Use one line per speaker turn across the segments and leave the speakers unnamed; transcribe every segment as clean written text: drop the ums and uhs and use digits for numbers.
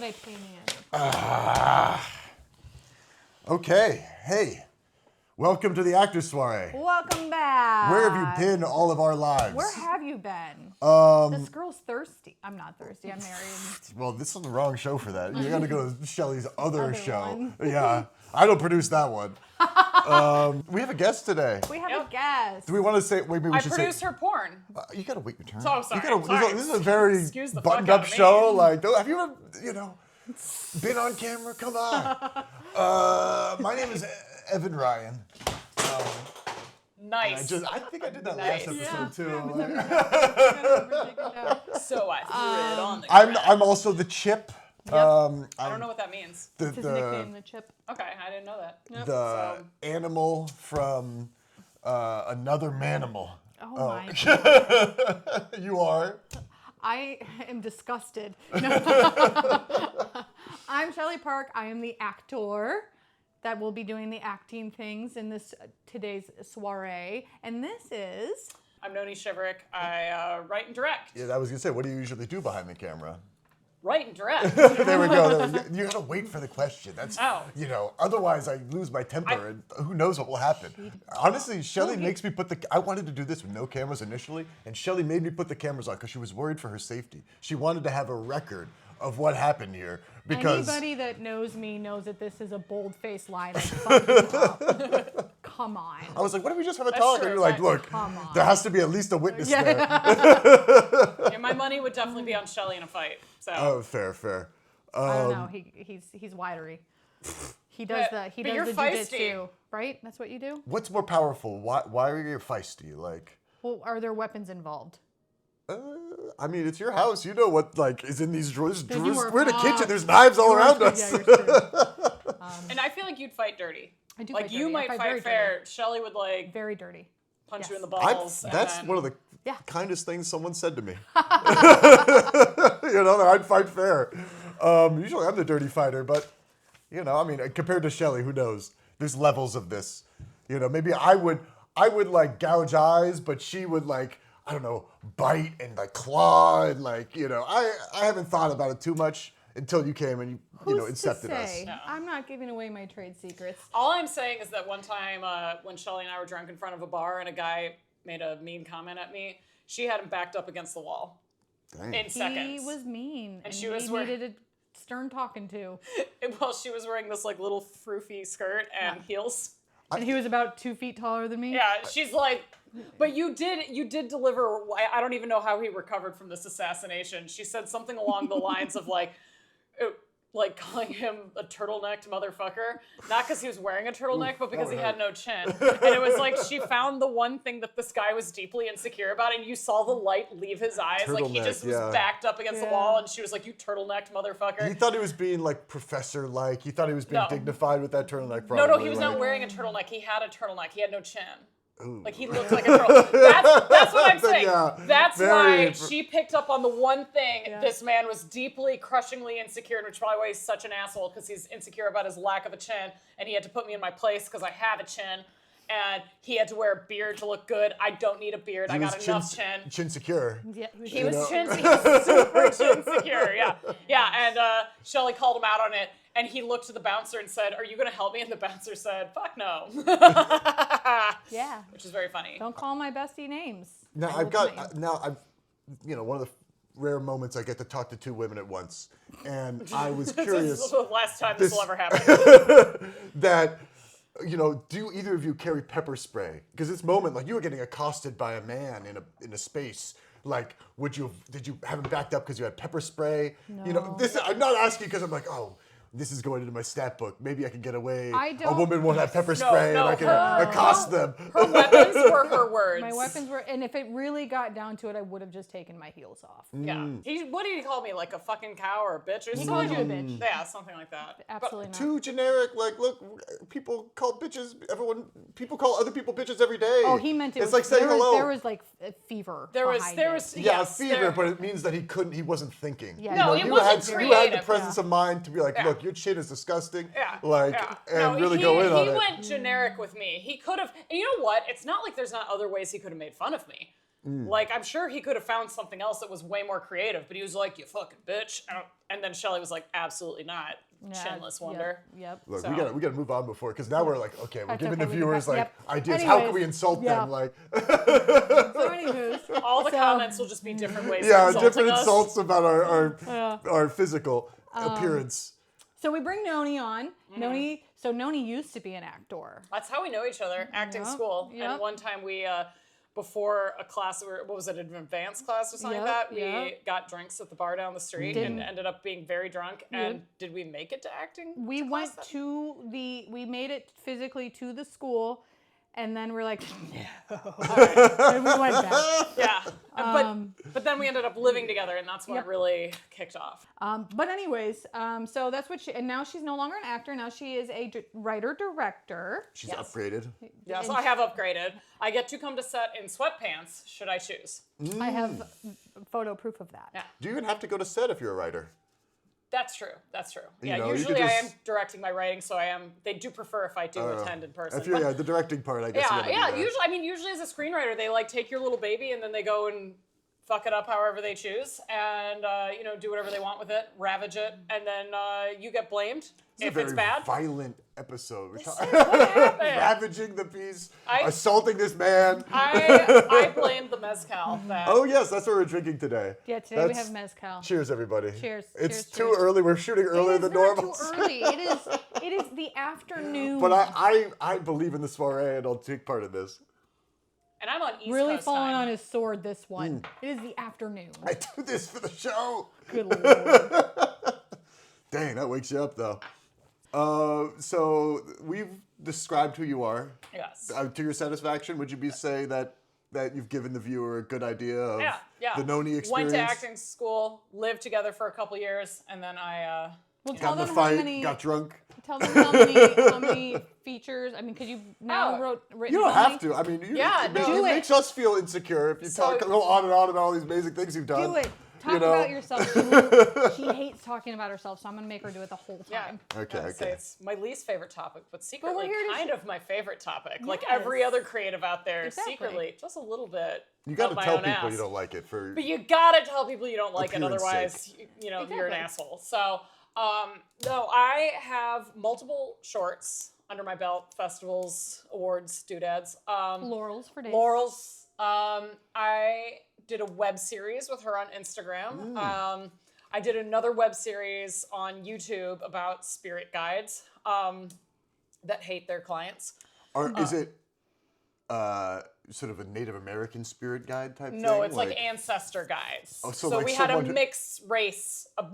my painting in.
Okay, hey, welcome to the Actor Soiree.
Welcome back.
Where have you been all of our lives?
Where have you been? This girl's thirsty. I'm not thirsty. I'm married.
Well, this is the wrong show for that. You got to go to Shelly's other show.
one.
Yeah, I don't produce that one. We have a guest today.
We have a guest.
Do we want to say? Maybe we
I
should
produced
say.
her porn.
You gotta wait your turn.
Oh, sorry,
You gotta,
sorry.
This is a very
Excuse the fuck
buttoned-up
out of me.
show. Like, have you ever, been on camera? Come on. My name is Evan Ryan.
Nice.
I think I did that
Nice.
last episode
Yeah.
too.
So I threw it on the
I'm
ground.
also the Chip.
I don't know what that means.
The,
It's his
the,
nickname, the Chip.
Okay, I didn't know that.
the animal from another manimal.
Oh my.
You are.
I am disgusted. No. I'm Shelly Park. I am the actor that will be doing the acting things in this today's soiree. And this is...
I'm Nonie Shiverick. I write and direct.
Yeah, I was gonna say, what do you usually do behind the camera?
Write and direct.
There we go. You gotta wait for the question. That's
Oh.
Otherwise I lose my temper and who knows what will happen. Honestly, Shelly makes me put I wanted to do this with no cameras initially, and Shelly made me put the cameras on because she was worried for her safety. She wanted to have a record of what happened here because
Anybody that knows me knows that this is a bold-faced lie. That's fucking up. Come on.
I was like, what if we just have a
That's
talk?
true,
And you're like,
but-
look,
Come on.
there has to be at least a witness there.
Yeah, my money would definitely be on Shelly in a fight. So
Oh, fair.
I don't know. He's widery. He does
But
the
you're
jujitsu,
feisty.
right? That's what you do.
What's more powerful? Why are you feisty? Like,
Well, are there weapons involved?
I mean, it's your house. You know what is in these drawers.
There's more-
We're in a kitchen. There's knives all around us.
Yeah, you're true.
and I feel like you'd fight dirty.
I do
Like
fight
you
dirty. I
might
fight
fight
very
fair. Shelly would like
Very dirty.
punch you in the
Yes.
balls. and
That's
then-
one of the
Yeah.
kindest things someone said to me. I'd fight fair. Usually I'm the dirty fighter, but I mean, compared to Shelly, who knows? There's levels of this. Maybe I would like gouge eyes, but she would like, I don't know, bite and like claw and like, I haven't thought about it too much until you came and you
Who's to
incepted us.
say?
No.
I'm not giving away my trade secrets.
All I'm saying is that one time when Shelly and I were drunk in front of a bar and a guy made a mean comment at me, she had him backed up against the wall
Dang.
in seconds.
He was mean, and
she
he
was
needed a stern talking to.
Well, she was wearing this like little froofy skirt and heels.
And he was about 2 feet taller than me.
Yeah, she's like, but you did deliver. I don't even know how he recovered from this assassination. She said something along the lines of like calling him a turtlenecked motherfucker, not because he was wearing a turtleneck, but because he had no chin. And it was like she found the one thing that this guy was deeply insecure about, and you saw the light leave his eyes. Like he just was
Turtleneck, yeah.
backed up against the
Yeah.
wall, and she was like, "You turtlenecked motherfucker."
He thought he was being like professor-like. He thought he was being
No.
dignified with that turtleneck.
No,
Probably.
he was not
like-
wearing a turtleneck. He had a turtleneck. He had no chin.
Ooh.
Like he looked like a turtle. That's what I'm saying.
Yeah,
That's
very-
why she picked up on the one thing this man was deeply, crushingly insecure, which is probably why he's such an asshole, because he's insecure about his lack of a chin, and he had to put me in my place because I have a chin, and he had to wear a beard to look good. I don't need a beard. I
He
got
was
enough chin.
Chin secure.
Yeah,
He was super chin secure, yeah. And Shelly called him out on it, and he looked to the bouncer and said, "Are you going to help me?" And the bouncer said, "Fuck no."
Yeah.
Which is very funny.
Don't call my bestie names.
Now
I
I've
will
got
tell you.
now I've one of the rare moments I get to talk to two women at once, and I was
This
curious
is the last time this will ever happen.
that do either of you carry pepper spray? Because this moment, like you were getting accosted by a man in a space. Like, did you have him backed up because you had pepper spray?
No.
I'm not asking because I'm like, oh, this is going into my stat book. Maybe I can get away.
I
A
don't-
woman won't have pepper spray, and I can accost them.
Her weapons were her words.
My weapons were, and if it really got down to it, I would have just taken my heels off.
Yeah. What did he call me? Like a fucking cow or a bitch or something?
called you a bitch.
Yeah, something like that.
Absolutely not.
Too generic. Like, look, people call bitches. People call other people bitches every day.
Oh, he meant it.
It's like saying hello.
There was like a fever.
There was,
behind
there
it.
was,
Yeah,
yes,
fever,
there-
but it means that he wasn't thinking.
Yeah.
No, it
you
wasn't
had you had the
creative.
presence of mind to be like,
Yeah.
look, your chin is disgusting.
Yeah.
Like,
yeah.
and
No,
really go in on
He
it.
went generic with me. He could have, and you know what? It's not like there's not other ways he could have made fun of me. Like, I'm sure he could have found something else that was way more creative, but he was like, you fucking bitch. And then Shelley was like, absolutely not. Chinless wonder.
Yep.
Look,
So-
we gotta move on before, because now we're like, okay, we're
That's
giving
okay,
the
we can
viewers
back-
like
yep.
ideas. How can
Anyways,
we insult
yeah.
them? Like,
So anywho's,
All the
So-
comments will just be different ways
yeah,
of insulting
different
us.
insults about our physical appearance.
so we bring Nonie on. Nonie used to be an actor.
That's how we know each other, acting
Yep,
school.
yep.
And one time we, before a class, what was it, an advanced class or something like
Yep,
that, we
yep.
got drinks at the bar down the street and ended up being very drunk. And did we make it to acting?
We went to we made it physically to the school, and then we're like, no. And we went back.
Yeah. But then we ended up living together, and that's when it really kicked off.
But anyways, so that's what and now she's no longer an actor. Now she is a writer-director.
She's upgraded.
Yeah, so I have upgraded. I get to come to set in sweatpants, should I choose.
I have photo proof of that.
Yeah.
Do you even have to go to set if you're a writer?
That's true. That's true.
You
Yeah,
know, you could
usually I am
just-
directing my writing, so I am. They do prefer if I do attend in person.
If you're,
but-
the directing part, I guess. you
yeah,
gotta do
yeah.
that.
Usually as a screenwriter, they like take your little baby and then they go and fuck it up however they choose, and do whatever they want with it, ravage it, and then you get blamed if
It's
it's
a very
bad.
violent episode. We're talking
What happened?
ravaging the piece,
I-
assaulting this man.
I blamed the mezcal. That
Oh yes, that's what we're drinking today.
Yeah, today we
That's-
have mezcal.
Cheers, everybody.
Cheers,
It's
cheers,
too
cheers.
early. We're shooting earlier
It is
than
not
normal.
too early. It is the afternoon.
But I believe in the soiree, and I'll take part in this.
and I'm on East
really
Coast
falling
time.
on his sword. This one. It is the afternoon.
I do this for the show.
Good lord.
Dang, that wakes you up though. So we've described who you are.
Yes.
To your satisfaction, would you be say that you've given the viewer a good idea of
Yeah.
the Nonie experience?
Went to acting school, lived together for a couple years, and then I.
Well,
Got
tell
in the
them
fight,
how many.
got drunk.
Tell them how many features. I mean, because you've now
Oh.
written.
You don't
how
have
many-
to. I mean,
Yeah,
it,
no.
it
Do it.
makes us feel insecure if you
So-
go on and on and all these amazing things you've done.
Do it. Talk
you know?
about yourself. She hates talking about herself, so I'm gonna make her do it the whole
Yeah.
time.
Okay,
I'd say
okay.
it's my least favorite topic, but secretly
here to
kind of my favorite topic. Like
Yes.
every other creative out there,
Exactly.
secretly, just a little bit.
You got to
up my
tell
own
people
ass.
you don't like it for.
But you gotta tell people you don't like it,
Appearance
otherwise, you're an
Exactly.
asshole. So, no, I have multiple shorts under my belt, festivals, awards, doodads.
Laurels for days.
Laurels. I did a web series with her on Instagram. I did another web series on YouTube about spirit guides that hate their clients.
Is it sort of a Native American spirit guide type thing?
No, it's like ancestor guides.
Oh,
so
so like
we had a
someone who-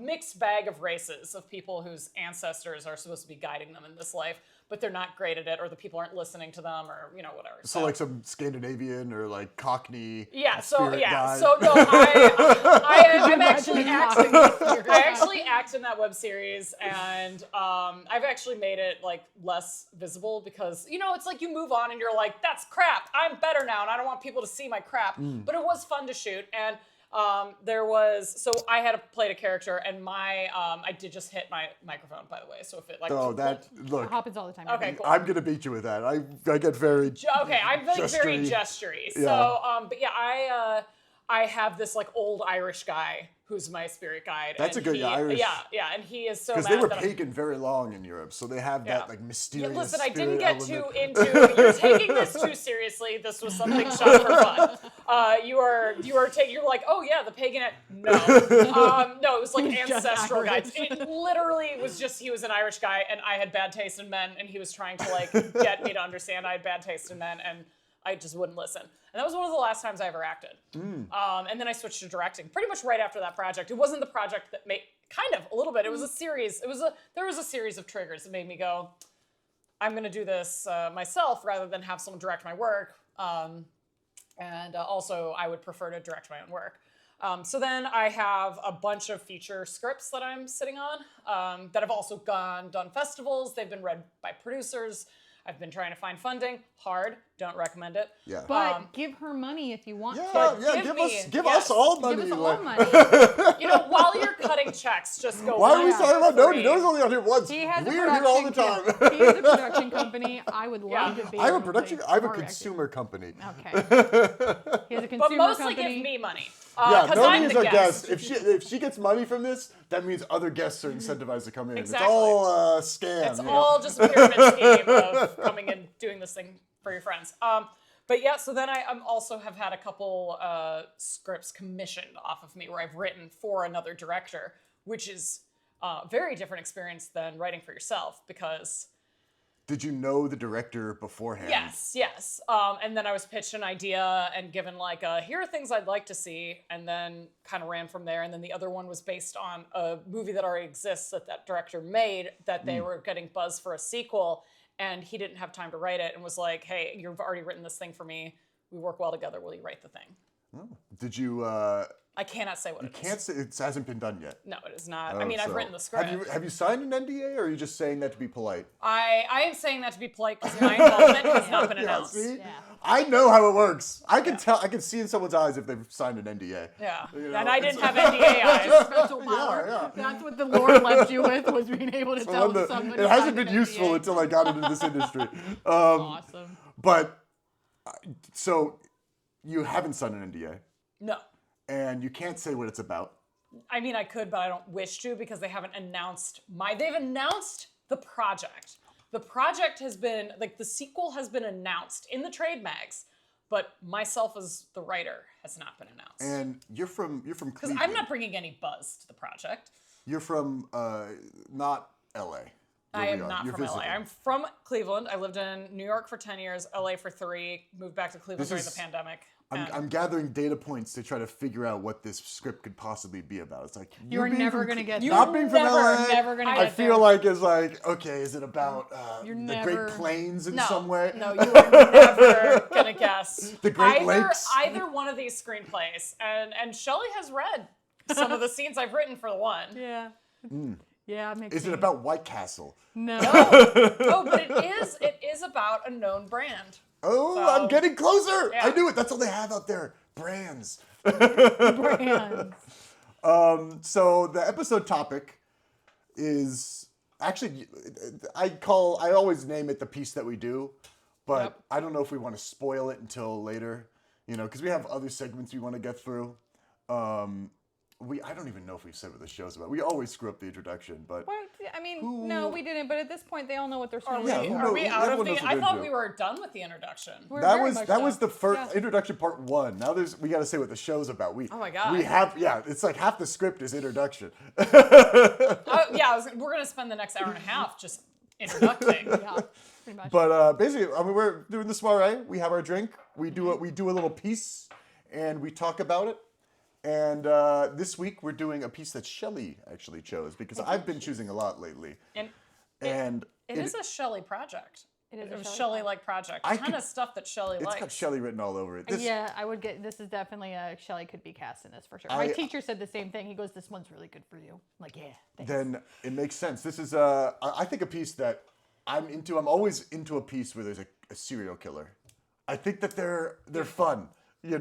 mixed bag of races of people whose ancestors are supposed to be guiding them in this life, but they're not great at it, or the people aren't listening to them, or whatever.
So like some Scandinavian or like Cockney.
Yeah, so
spirit
yeah,
guide.
so no, I'm actually
imagine
acting. I actually act in that web series, and I've actually made it like less visible because it's like you move on and you're like, that's crap. I'm better now, and I don't want people to see my crap. But it was fun to shoot, and I had played a character, and I did just hit my microphone, by the way. So if it like
It
look.
happens all the time.
Okay, cool.
I'm gonna beat you with that. I get very.
Okay, I'm like very
Gestury.
gestury.
Yeah.
So, but yeah, I have this like old Irish guy who's my spirit guide.
That's
and
a good Irish-
Yeah, and he is so
Because
mad
they were
that I'm-
pagan very long in Europe, so they have that
Yeah.
like
Yeah,
mysterious.
listen, I
spirit
didn't get too
element.
into. You're taking this too seriously. This was something shot for fun. You're like, oh yeah, the pagan. No, no, it was like
He's just
ancestral
Irish.
guides. It literally was just he was an Irish guy, and I had bad taste in men, and he was trying to like get me to understand I had bad taste in men, and I just wouldn't listen. And that was one of the last times I ever acted. And then I switched to directing pretty much right after that project. It wasn't the project that made, kind of a little bit. It was a series. There was a series of triggers that made me go, I'm going to do this myself rather than have someone direct my work. And also, I would prefer to direct my own work. So then I have a bunch of feature scripts that I'm sitting on that have also done festivals. They've been read by producers. I've been trying to find funding. Hard. Don't recommend it.
Yeah.
But give her money if you want
Yeah,
to.
yeah.
give
Give
me-
us all money.
Give us all
like-
money.
While you're cutting checks, just go.
Why are we
one,
talking about
two,
Nonie?
three.
Nonie's only on here once.
He has a
We're here all the
production
time.
He has a production company. I would love
Yeah.
to be.
I have a
able to
production.
be
I have a
more active.
consumer company.
Okay. He has a consumer
But mostly
company.
give me money.
Yeah,
Because
Nonie
I'm
is
the
our
guest.
guest. If she gets money from this, that means other guests are incentivized to come in.
Exactly.
It's all a scam.
It's
you know?
all just a pyramid scheme of coming and doing this thing for your friends. But yeah, so then I also have had a couple scripts commissioned off of me where I've written for another director, which is a very different experience than writing for yourself because...
Did you know the director beforehand?
Yes. And then I was pitched an idea and given like, here are things I'd like to see, and then kind of ran from there. And then the other one was based on a movie that already exists that director made that they were getting buzz for a sequel, and he didn't have time to write it and was like, hey, you've already written this thing for me. We work well together. Will you write the thing?
Oh. Did you...
I cannot say what it is.
Can't say it hasn't been done yet.
No, it is not.
Oh,
I mean, I've
so-
written the script.
Have you signed an NDA, or are you just saying that to be polite?
I am saying that to be polite because my involvement has not been announced.
See?
Yeah.
I know how it works. I can tell. I can see in someone's eyes if they've signed an NDA.
Yeah.
You know,
And I didn't
it's-
have NDA eyes.
Special power.
Yeah.
That's what the Lord left you with, was being able to tell somebody.
It hasn't
signed
been
an
useful
NDA.
until I got into this industry.
Awesome.
But so you haven't signed an NDA,
No.
and you can't say what it's about.
I mean, I could, but I don't wish to because they haven't announced they've announced the project. The project has been, like, the sequel has been announced in the trade mags, but myself as the writer has not been announced.
And you're from
Because
Cleveland.
I'm not bringing any buzz to the project.
You're from not LA.
I
where
am
we are.
not
You're
from LA.
visiting.
I'm from Cleveland. I lived in New York for 10 years, LA for 3, moved back to Cleveland
This
during
is-
the pandemic.
I'm gathering data points to try to figure out what this script could possibly be about. It's like
You're
being
never
from
gonna
Cle-
get
not
there.
being from LA.
never gonna
I
get
feel
there.
like it's like, okay, is it about
You're
the
never-
Great Plains in
No,
some way?
no, you are never gonna guess.
The Great
either,
Lakes?
Either one of these screenplays, and Shelley has read some of the scenes I've written for the one.
Yeah. Yeah, it makes
Is it
sense.
about White Castle?
No.
Oh, but it is about a known brand.
Oh,
So-
I'm getting closer.
Yeah.
I knew it. That's all they have out there. Brands.
Brands.
So the episode topic is actually I always name it the piece that we do, but
Yep.
I don't know if we want to spoil it until later, because we have other segments we want to get through. I don't even know if we've said what the show's about. We always screw up the introduction, but
Well, I mean, no, we didn't. But at this point, they all know what they're
Are
supposed
we,
to
Yeah,
do.
who
are
knows?
we out of
Everyone knows
the?
what
I
they're
thought
doing.
we were done with the introduction.
We're
that
very
was
much
that
so.
was the first
Yeah.
introduction part 1. Now we got to say what the show's about.
Oh my God.
We have it's like half the script is introduction.
Yeah, we're gonna spend the next hour and a half just introducing.
Yeah, pretty much.
But basically, I mean, we're doing the soiree. We have our drink. We do a little piece, and we talk about it. And this week we're doing a piece that Shelley actually chose because I've been choosing a lot lately.
And
And
it is a Shelley project.
It is a
It was
Shelley
Shelley-like project.
I
The kind
could-
of stuff that Shelley
it's
likes.
got Shelley written all over it. This,
Yeah, I would get. This is definitely a Shelley could be cast in this for sure.
I-
My teacher said the same thing. He goes, "This one's really good for you." I'm like, yeah. Thanks.
Then it makes sense. This is I think a piece that I'm into. I'm always into a piece where there's a serial killer. I think that they're fun. You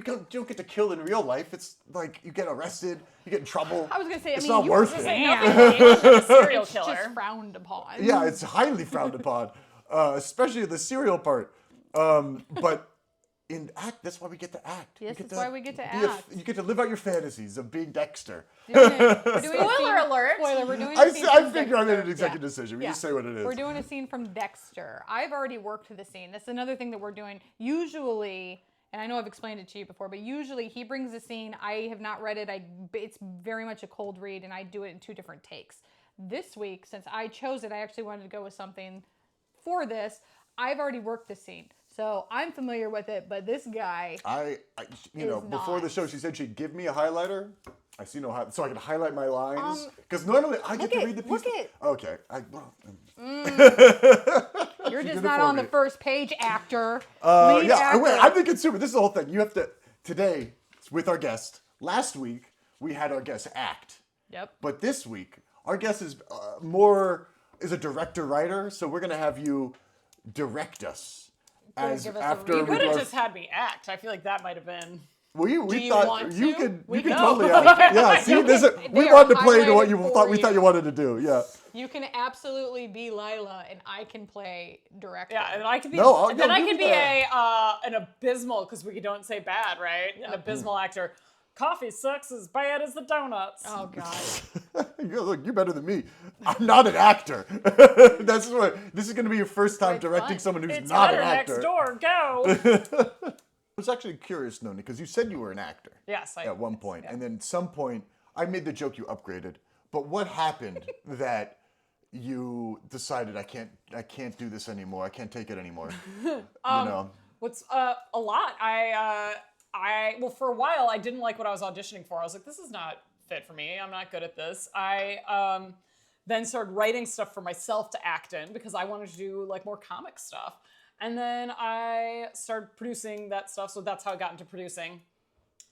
don't get to kill in real life. It's like you get arrested, you get in trouble.
I was gonna say.
It's
I
not
mean, you
worth
were
it.
saying
Nothing wrong with a serial
it's
killer.
just frowned upon.
Yeah, it's highly frowned upon, especially the serial part. But in act, that's why we get to act.
Yes,
You get
that's why we get to
be
act.
you get to live out your fantasies of being Dexter.
We're doing a
Spoiler
scene-
alert.
Spoiler. We're doing.
I
a scene from
figure I made an
Dexter.
executive
Yeah.
decision. We
Yeah.
just say what it is.
We're doing a scene from Dexter. I've already worked the scene. That's another thing that we're doing. Usually, and I know I've explained it to you before, but usually he brings a scene. I have not read it. It's very much a cold read, and I do it in 2 different takes. This week, since I chose it, I actually wanted to go with something for this. I've already worked the scene, so I'm familiar with it. But this guy,
Before the
not.
show, she said she'd give me a highlighter. I see no so I can highlight my lines because normally I get to read the piece.
look it.
Okay,
you're
She
just
did it
not
for
on the
me.
first page, actor. Lead
yeah,
actor.
I'm the consumer. This is the whole thing. You have to today with our guest. Last week we had our guest act,
Yep.
but this week our guest is is a director writer. So we're gonna have you direct us
give us a
after
read.
You
we
could
do
have
our-
just had me act. I feel like that might have been.
We
Do you
thought
want
you
to?
could
We
you could
can.
totally act. Yeah, see,
You
this
can-
we
they
wanted
are
to play to what you
highlighted
thought
for
we thought you wanted to do. Yeah.
You can absolutely be Lila, and I can play director.
Yeah, and I could be.
No,
and then
no,
I
give
could
me
be
that.
an abysmal, because we don't say bad, right? An abysmal actor. Coffee sucks as bad as the donuts.
Oh God.
Look, you're better than me. I'm not an actor. This is going to be your first time
It's
directing
fun.
someone who's
It's
not an
better
actor.
next door. Go.
I was actually curious, Nonie, because you said you were an actor.
Yes,
At one point, and then at some point, I made the joke you upgraded. But what happened that you decided I can't do this anymore? I can't take it anymore. You know.
What's a lot. Well, for a while I didn't like what I was auditioning for. I was like, this is not fit for me. I'm not good at this. I then started writing stuff for myself to act in because I wanted to do like more comic stuff. And then I started producing that stuff, so that's how I got into producing.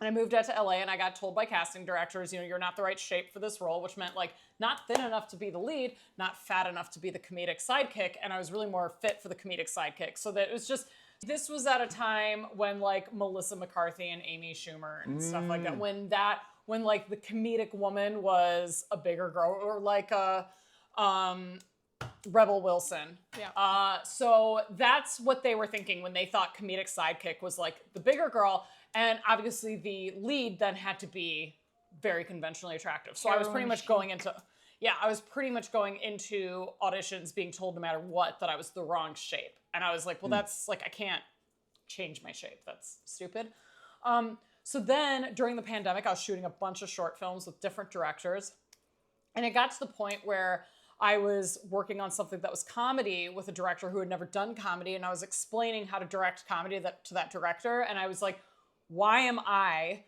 And I moved out to LA, and I got told by casting directors, you're not the right shape for this role, which meant like not thin enough to be the lead, not fat enough to be the comedic sidekick, and I was really more fit for the comedic sidekick. So that it was just, this was at a time when like Melissa McCarthy and Amy Schumer and stuff like that, when like the comedic woman was a bigger girl, or like a Rebel Wilson.
Yeah.
So that's what they were thinking when they thought comedic sidekick was like the bigger girl. And obviously the lead then had to be very conventionally attractive. So I was pretty much going into auditions being told no matter what that I was the wrong shape. And I was like, well, that's like, I can't change my shape. That's stupid. So then during the pandemic, I was shooting a bunch of short films with different directors. And it got to the point where I was working on something that was comedy with a director who had never done comedy. And I was explaining how to direct comedy to that director. And I was like, why am I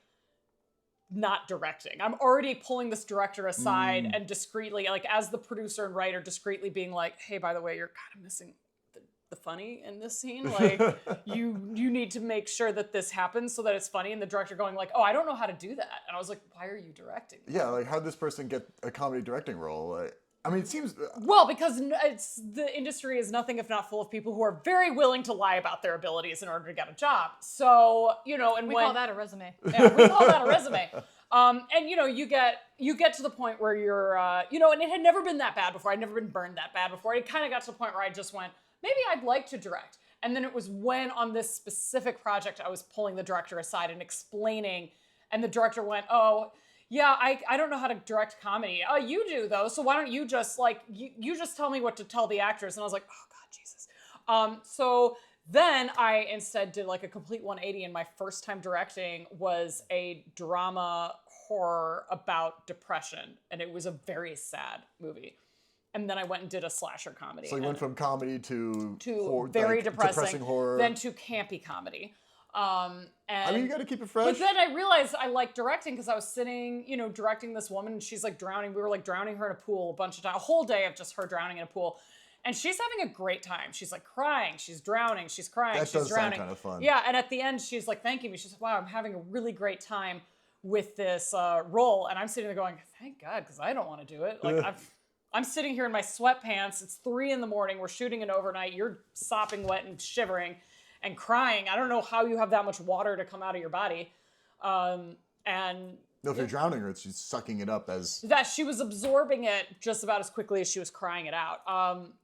not directing? I'm already pulling this director aside and discreetly, like as the producer and writer, discreetly being like, hey, by the way, you're kind of missing the funny in this scene. Like you need to make sure that this happens so that it's funny. And the director going like, oh, I don't know how to do that. And I was like, why are you directing?
Yeah, like how'd this person get a comedy directing role? I mean, it seems...
Well, because the industry is nothing if not full of people who are very willing to lie about their abilities in order to get a job. So, and
we call that a resume.
Yeah, we call that a resume. And you get to the point where you're, and it had never been that bad before. I'd never been burned that bad before. It kind of got to the point where I just went, maybe I'd like to direct. And then it was when on this specific project, I was pulling the director aside and explaining, and the director went, oh, yeah, I don't know how to direct comedy. Oh, you do though. So why don't you just you just tell me what to tell the actors? And I was like, oh God, Jesus. So then I instead did like a complete 180, and my first time directing was a drama horror about depression. And it was a very sad movie. And then I went and did a slasher comedy.
So you went from comedy to horror,
very
like,
depressing
horror.
then to campy comedy. And
I mean, you got to keep it fresh.
But then I realized I liked directing because I was sitting, directing this woman, and she's like drowning. We were like drowning her in a pool a bunch of times, a whole day of just her drowning in a pool. And she's having a great time. She's like crying, she's drowning, she's crying,
that
she's
does
drowning.
sound kind of fun.
Yeah, and at the end, she's like thanking me. She's like, wow, I'm having a really great time with this role. And I'm sitting there going, thank God, because I don't want to do it. Like, I'm sitting here in my sweatpants. It's 3 a.m. We're shooting an overnight. You're sopping wet and shivering and crying. I don't know how you have that much water to come out of your body. And
no, if you're drowning her, she's sucking it up as...
That she was absorbing it just about as quickly as she was crying it out.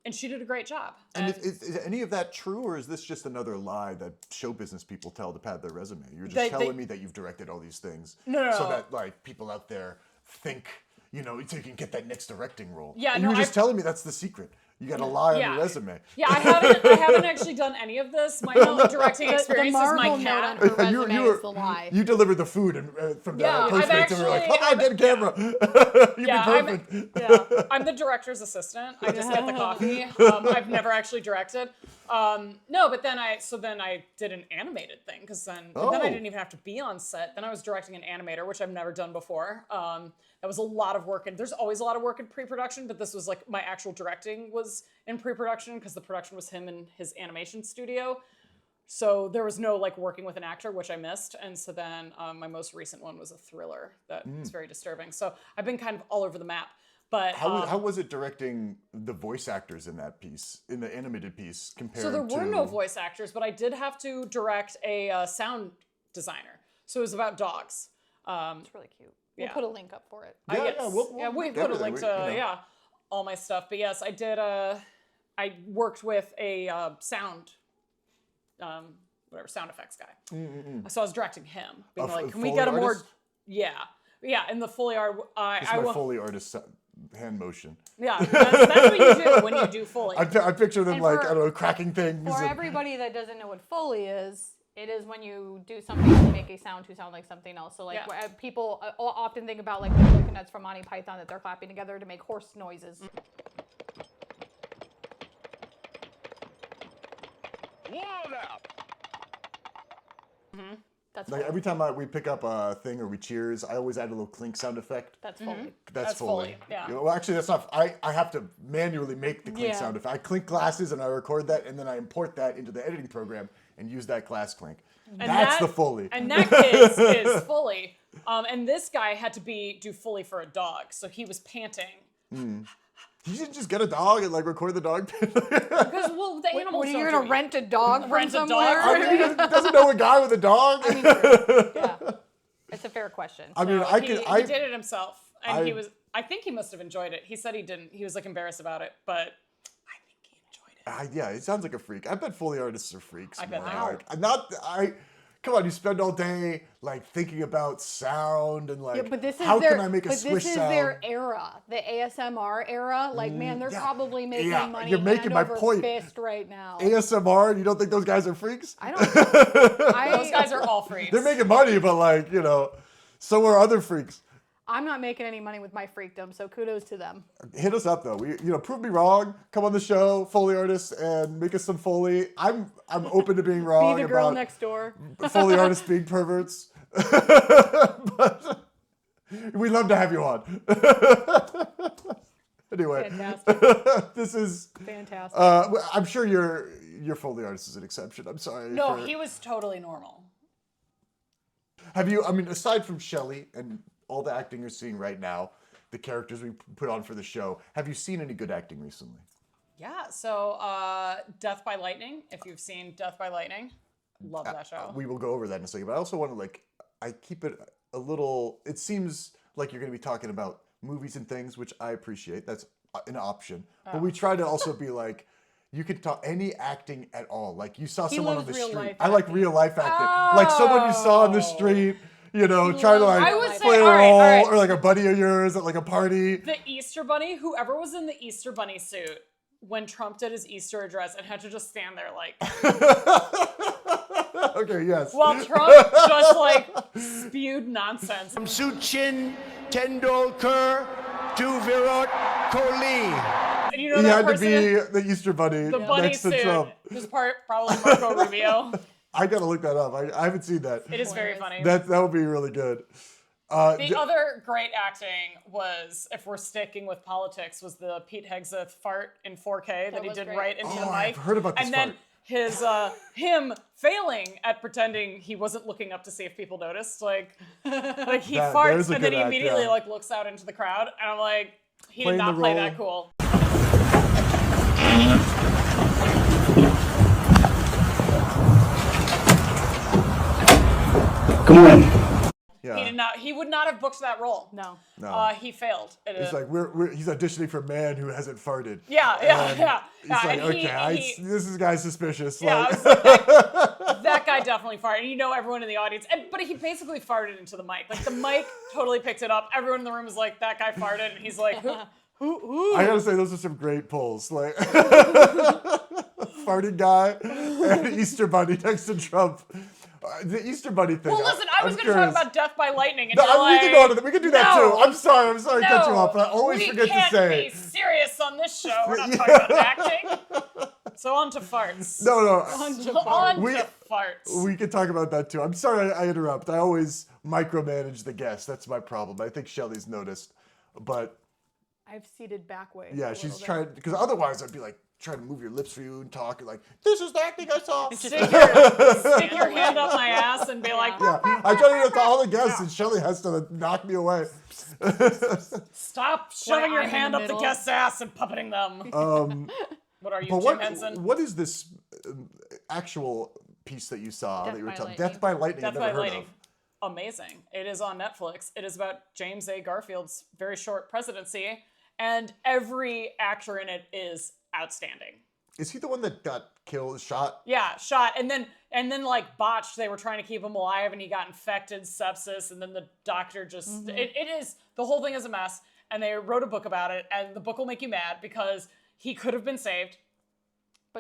And she did a great job.
And is any of that true, or is this just another lie that show business people tell to pad their resume? You're just telling me that you've directed all these things.
No.
So that like people out there think, so you can get that next directing role.
Yeah,
and you were just telling me that's the secret. You got to lie on your resume.
Yeah, I haven't actually done any of this. My only directing experience is my
Marvel note on
cat.
her resume is the lie.
You delivered the food and from the
Yeah,
Postmates, and we were like, come on, get a camera. You'd be perfect.
I'm the director's assistant. I just get the coffee. I've never actually directed. No, but then I did an animated thing because then I didn't even have to be on set. Then I was directing an animator, which I've never done before. That was a lot of work, and there's always a lot of work in pre-production, but this was like my actual directing was in pre-production because the production was him in his animation studio. So there was no like working with an actor, which I missed. And so then my most recent one was a thriller that was very disturbing. So I've been kind of all over the map. But
how was it directing the voice actors in that piece, in the animated piece, compared to...
So there were no voice actors, but I did have to direct a sound designer. So it was about dogs.
It's really cute. We'll
Yeah.
put a link up for it.
Yeah,
Yes.
we'll
we
link
put a
everything.
link to all my stuff. But yes, I did. I worked with a sound, sound effects guy. So I was directing him, being like, "Can we get a more?"
artist?
Yeah, and the Foley art.
It's my Foley artist hand motion.
Yeah, that's what you do when you do Foley.
I picture them
And
like,
for-
I don't know, cracking things.
For
and-
everybody that doesn't know what Foley is, it is when you do something to make a sound to sound like something else. So like people often think about like the coconuts from Monty Python that they're clapping together to make horse noises. That's
Like
Foley.
every time we pick up a thing or we cheers, I always add a little clink sound effect.
That's Foley.
That's Foley.
yeah.
Well, actually, that's not. I have to manually make the clink
Yeah.
sound effect. I clink glasses and I record that, and then I import that into the editing program and use that glass clink. That's the Foley.
And that is Foley. And this guy had to do Foley for a dog, so he was panting.
You should just get a dog and like record the dog.
Because the animals.
What are you
don't
gonna
do it.
rent a dog from
Rent a dog?
somewhere?
I mean, doesn't know a guy with a dog.
Yeah, it's a fair question.
I mean,
No,
I
he did it himself, and I think he must have enjoyed it. He said he didn't. He was like embarrassed about it, but I think he enjoyed it.
Yeah, it sounds like a freak. I bet Foley artists are freaks.
I bet
man.
they are.
Come on, you spend all day like thinking about sound and like
Yeah, but this is
how
their,
can I make a
but
swish
this is
sound?
their era, the ASMR era. Like, man, they're
yeah.
probably making
Yeah,
money
you're making
hand
my
over
point.
fist right now.
ASMR, you don't think those guys are freaks?
I don't.
Those guys are all freaks.
They're making money, but like, so are other freaks.
I'm not making any money with my freakdom, so kudos to them.
Hit us up though. Prove me wrong. Come on the show, Foley artists, and make us some Foley. I'm open to being wrong
Be the girl
about
next door.
Foley artists being perverts. But we'd love to have you on. Anyway,
Fantastic.
this is.
Fantastic.
I'm sure your Foley artist is an exception. I'm sorry.
No, he was totally normal.
Have you? I mean, aside from Shelley and all the acting you're seeing right now, the characters we put on for the show, have you seen any good acting recently?
Yeah. So, Death by Lightning. If you've seen Death by Lightning, love that show.
We will go over that in a second, but I also want to I keep it a little. It seems like you're going to be talking about movies and things, which I appreciate. That's an option, but we try to also be like. You could talk any acting at all. Like you saw someone on
loves
the
real
street.
life
I like real life acting. Like someone you saw on the street, trying to like
I would say,
play a
all
role,
right.
or like a buddy of yours at like a party.
The Easter Bunny, whoever was in the Easter Bunny suit when Trump did his Easter address and had to just stand there like,
Okay, yes.
while Trump just like spewed nonsense.
From Sachin Tendulkar to Virat Kohli.
And you know
He
that
had to
person,
be the Easter Bunny
the bunny
next to
suit,
Trump.
was probably Marco Rubio.
I gotta look that up. I haven't seen that.
It is very funny.
That would be really good.
The other great acting was, if we're sticking with politics, was the Pete Hegseth fart in 4K that he
was
did
great.
right into the mic.
I've heard about this
And then
fart.
his him failing at pretending he wasn't looking up to see if people noticed. Like he
there's
farts
a
and then
good
he
act,
immediately
yeah.
like looks out into the crowd, and I'm like, he
Playing
did not
the
play
role.
that cool.
Come on.
Yeah.
He did not. He would not have booked that role.
No.
No.
He failed.
It's like he's auditioning for a man who hasn't farted.
yeah.
He's like,
and
okay, this guy's suspicious.
Yeah,
like,
I was like, that guy definitely farted. And everyone in the audience, but he basically farted into the mic. Like the mic totally picked it up. Everyone in the room was like, that guy farted, and he's like, who?
I gotta say, those are some great pulls. Like, farting guy and Easter Bunny next to Trump. The Easter Bunny thing.
Well, listen, I was going to talk about Death by Lightning, and
No,
you're like,
we can go on to that. We can do that
no,
too. I'm sorry to cut you off, but I always
we
forget
can't
to say.
be serious on this show. We're not talking about acting. So on to farts.
No.
On to farts.
We can talk about that too. I'm sorry I interrupt. I always micromanage the guest. That's my problem. I think Shelley's noticed. But
I've seated back way.
yeah,
a
she's
little bit.
trying, because otherwise I'd be like trying to move your lips for you and talk like, this is the acting I saw.
Stick your hand up my ass and be like,
Yeah, I try to do all the guests and Shelley has to knock me away.
stop shoving your
I'm in
hand
the
up the
middle.
guest's ass and puppeting them. What are you,
But
Jim Henson?
what is this actual piece that you saw
Death
that you were
by
telling?
Lightning.
Death by Lightning.
Death
I've
by
never heard
Lightning. amazing. It is on Netflix. It is about James A. Garfield's very short presidency, and every actor in it is outstanding.
Is he the one that got killed, shot?
Yeah, shot, and then like botched. They were trying to keep him alive, and he got infected, sepsis, and then the doctor just it is the whole thing is a mess. And they wrote a book about it, and the book will make you mad because he could have been saved,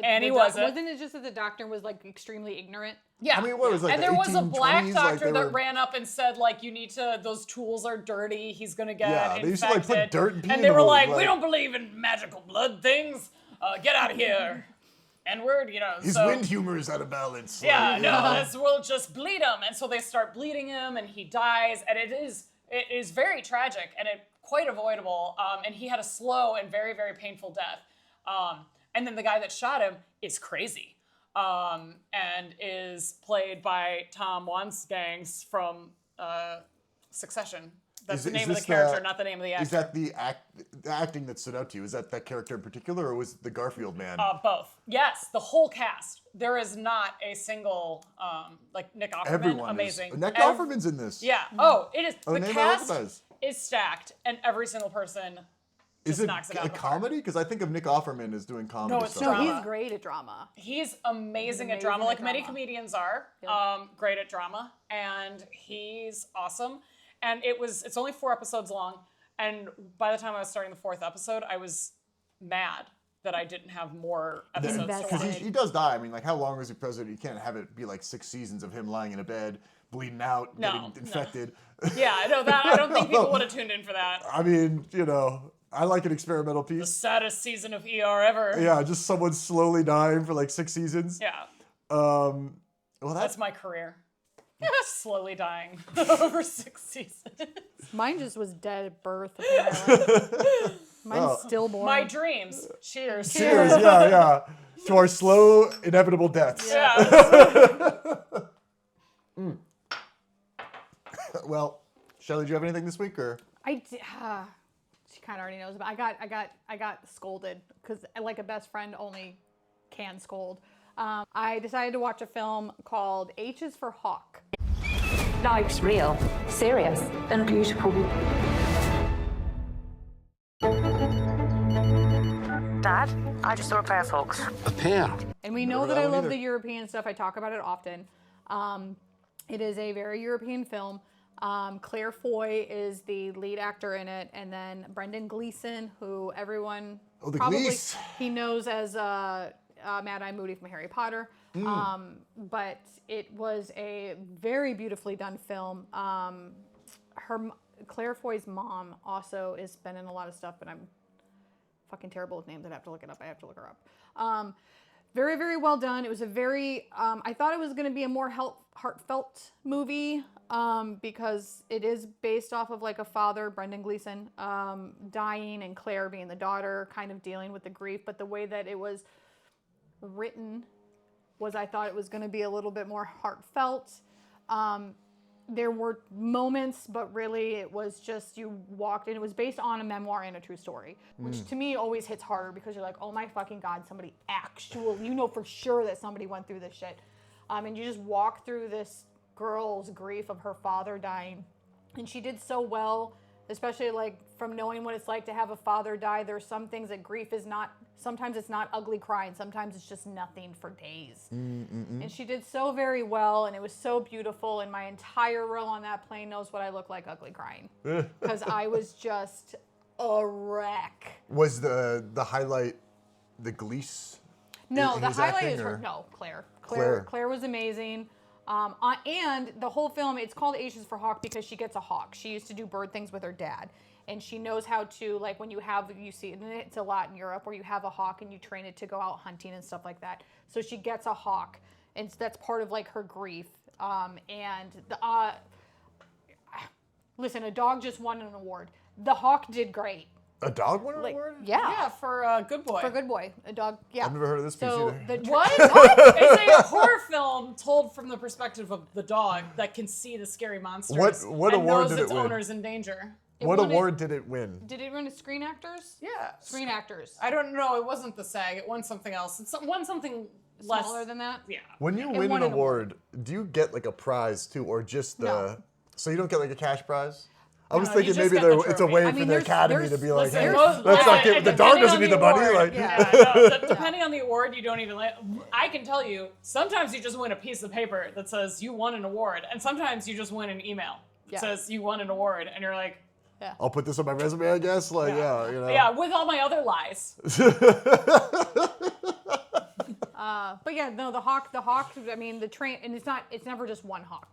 and he wasn't.
Wasn't it just that the doctor was like extremely ignorant?
Yeah,
I mean, what was like
and
the
there was a black
1820s,
doctor
like they
that
were-
ran up and said, like, you need to, those tools are dirty, he's gonna get
Yeah, they used to, like,
infected.
put dirt and pee
and
in
they
the
were
wound,
like, we
like-
don't believe in magical blood things, get out of here. N-word, you know.
His
so,
wind humor is out of balance.
yeah,
like,
no, we'll just bleed him. And so they start bleeding him, and he dies, and it is very tragic, and quite avoidable, and he had a slow and very, very painful death. And then the guy that shot him is crazy. And is played by Tom Wangangs from Succession. That's the name of the character, not the name of the actor.
Is that the acting that stood out to you? Is that character in particular, or was it the Garfield man?
Both. Yes, the whole cast. There is not a single, like Nick Offerman,
Everyone
amazing.
is. Nick Offerman's in this.
Yeah. Oh, it is.
Oh,
The
name I
cast
recognize.
is stacked, and every single person
Is
just
it
knocks it out
a
of the park.
comedy? Because I think of Nick Offerman as doing comedy
No, it's
stuff.
No,
drama.
he's great at drama.
He's amazing at
amazing
drama,
at
like many
drama.
comedians are.
Yep.
Great at drama, and he's awesome. And it's only 4 episodes long, and by the time I was starting the 4th episode, I was mad that I didn't have more episodes to
Invested.
watch.
He does die. I mean, like, how long was he president? You can't have it be like 6 seasons of him lying in a bed, bleeding out,
No,
getting infected.
Yeah, I know that. I don't think people would have tuned in for that.
I mean, I like an experimental
The
piece.
saddest season of ER ever.
Yeah, just someone slowly dying for like 6 seasons.
Yeah,
Well,
that's my career. Slowly dying over 6 seasons.
Mine just was dead at birth. Apparently. Mine's stillborn.
My dreams. Cheers.
Cheers, yeah. To our slow, inevitable deaths.
Yeah.
Well, Shelley, do you have anything this week, or?
She kind of already knows, but I got scolded because like a best friend only can scold. I decided to watch a film called H is for Hawk.
Life's real, serious, and beautiful. Dad, I just saw a pair of hawks.
A pair.
And we know
Never
that I
that one
love
either.
the European stuff. I talk about it often. It is a very European film. Claire Foy is the lead actor in it, and then Brendan Gleeson, who everyone
the
probably
Glees.
he knows as Mad-Eye Moody from Harry Potter. But it was a very beautifully done film. Claire Foy's mom also has been in a lot of stuff, but I'm fucking terrible with names. I'd have to look it up. I have to look her up. Very, very well done. It was a very, I thought it was going to be a more heartfelt movie because it is based off of like a father, Brendan Gleeson, dying and Claire being the daughter, kind of dealing with the grief. But the way that it was written was I thought it was going to be a little bit more heartfelt. There were moments, but really it was just you walked in. It was based on a memoir and a true story, which to me always hits harder because you're like, oh my fucking God, somebody actually, you know for sure that somebody went through this shit. And you just walk through this girl's grief of her father dying. And she did so well, especially like from knowing what it's like to have a father die. There's some things that grief is not, sometimes it's not ugly crying. Sometimes it's just nothing for days. And she did so very well, and it was so beautiful. And my entire row on that plane knows what I look like ugly crying. Because I was just a wreck.
Was the highlight the Glees?
No, the
his
highlight
acting,
is
or?
Claire.
Claire.
Claire was amazing. And the whole film, it's called H is for Hawk because she gets a hawk. She used to do bird things with her dad. And she knows how to, like when you see, and it's a lot in Europe where you have a hawk and you train it to go out hunting and stuff like that. So she gets a hawk, and that's part of like her grief. Listen, a dog just won an award. The hawk did great.
A dog won an
Like,
award?
Yeah, for Good Boy.
For Good Boy, a dog. Yeah.
I've never heard of this piece
So
either.
What? It's a horror film told from the perspective of the dog that can see the scary monsters.
What
and
award
knows
did it
its
win?
owner's in danger.
What
won it-
award did it win?
Did it win a Screen Actors?
Yeah.
Screen Actors.
I don't know. It wasn't the SAG. It won something else. It won something less.
Smaller than that?
Yeah.
When you
It
win
won
an
an
award, do you get like a prize too, or just the?
No.
So you don't get like a cash prize? I was
No, you
thinking
just
maybe
get the
it's a
trophy.
way
I
for
mean,
the academy
there's-
to be like,
listen,
hey,
most-
let's not
listen,
give the
and
dog
depending
doesn't
on
need the
the
money.
award,
Like,
Yeah, no, depending on the award, you don't even. I can tell you, sometimes you just win a piece of paper that says you won an award, and sometimes you just win an email that
Yeah.
says you won an award, and you're like,
I'll put this on my resume, I guess. Like, yeah, you know.
yeah, with all my other lies.
But yeah, no, the hawk. I mean, the train, and it's never just one hawk.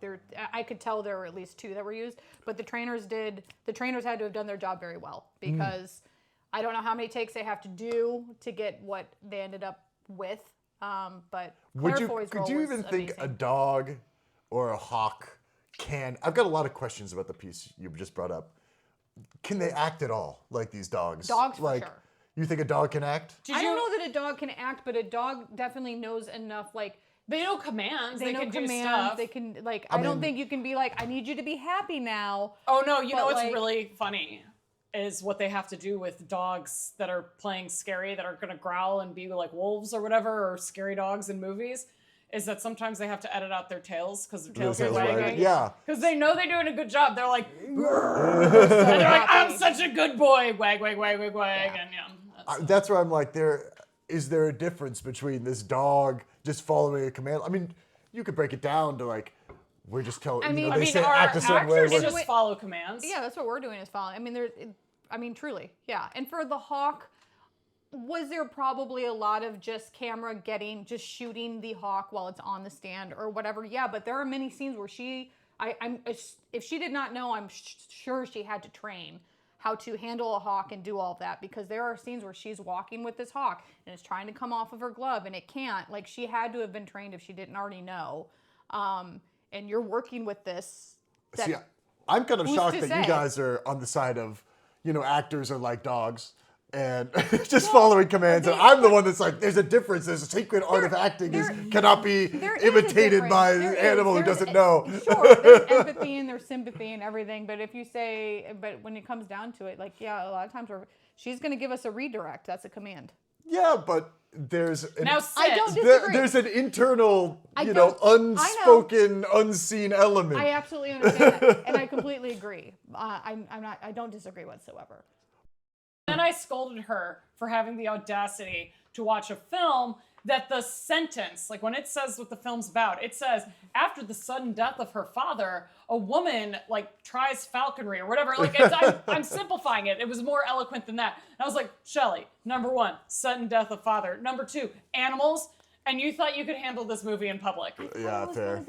I could tell there were at least 2 that were used, but the trainers had to have done their job very well because I don't know how many takes they have to do to get what they ended up with. But
Could you even think a dog or a hawk can? I've got a lot of questions about the piece you just brought up. Can they act at all like these dogs?
Dogs, for
like,
sure.
You think a dog can act?
I don't know that a dog can act, but a dog definitely knows enough. Like
They know commands. They
know
can do
commands.
stuff.
They can like. I don't think you can be like, I need you to be happy now.
Oh no, you know
But,
what's
like-
really funny is what they have to do with dogs that are playing scary, that are gonna growl and be like wolves or whatever, or scary dogs in movies, is that sometimes they have to edit out their tails because their tails are
tails wagging.
wagging.
Yeah.
Because they know they're doing a good job. They're like, and they're like, I'm
happy.
such a good boy. Wag, wag, wag, wag, wag. And yeah.
That's where I'm like, is there a difference between this dog just following a command? I mean, you could break it down to like, we're just telling.
I mean,
they say
our
act a certain way.
actors
we're-
just follow commands.
Yeah, that's what we're doing is following. I mean, truly, yeah. And for the hawk, was there probably a lot of just camera just shooting the hawk while it's on the stand or whatever? Yeah, but there are many scenes where if she did not know, I'm sure she had to train how to handle a hawk and do all of that, because there are scenes where she's walking with this hawk and it's trying to come off of her glove and it can't. Like, she had to have been trained if she didn't already know. And you're working with this.
See, I'm kind of
who's
shocked
to
that you
say?
guys are on the side of, actors are like dogs and just following commands. And I'm the one that's like, there's a difference. There's a sacred art of acting cannot be
There is a
imitated by an
difference.
animal who
There's-
doesn't know.
Sure, there's empathy and there's sympathy and everything, but when it comes down to it, like, yeah, a lot of times she's going to give us a redirect. That's a command.
Yeah, but there's
Now sit.
I don't disagree.
there's an internal,
I know.
unspoken, unseen element.
I absolutely understand that, and I completely agree. I don't disagree whatsoever.
Then I scolded her for having the audacity to watch a film that the sentence, like when it says what the film's about, it says, after the sudden death of her father, a woman like tries falconry or whatever. Like, I'm simplifying it. It was more eloquent than that. And I was like, Shelley, number 1, sudden death of father. Number 2, animals. And you thought you could handle this movie in public.
Yeah, fair.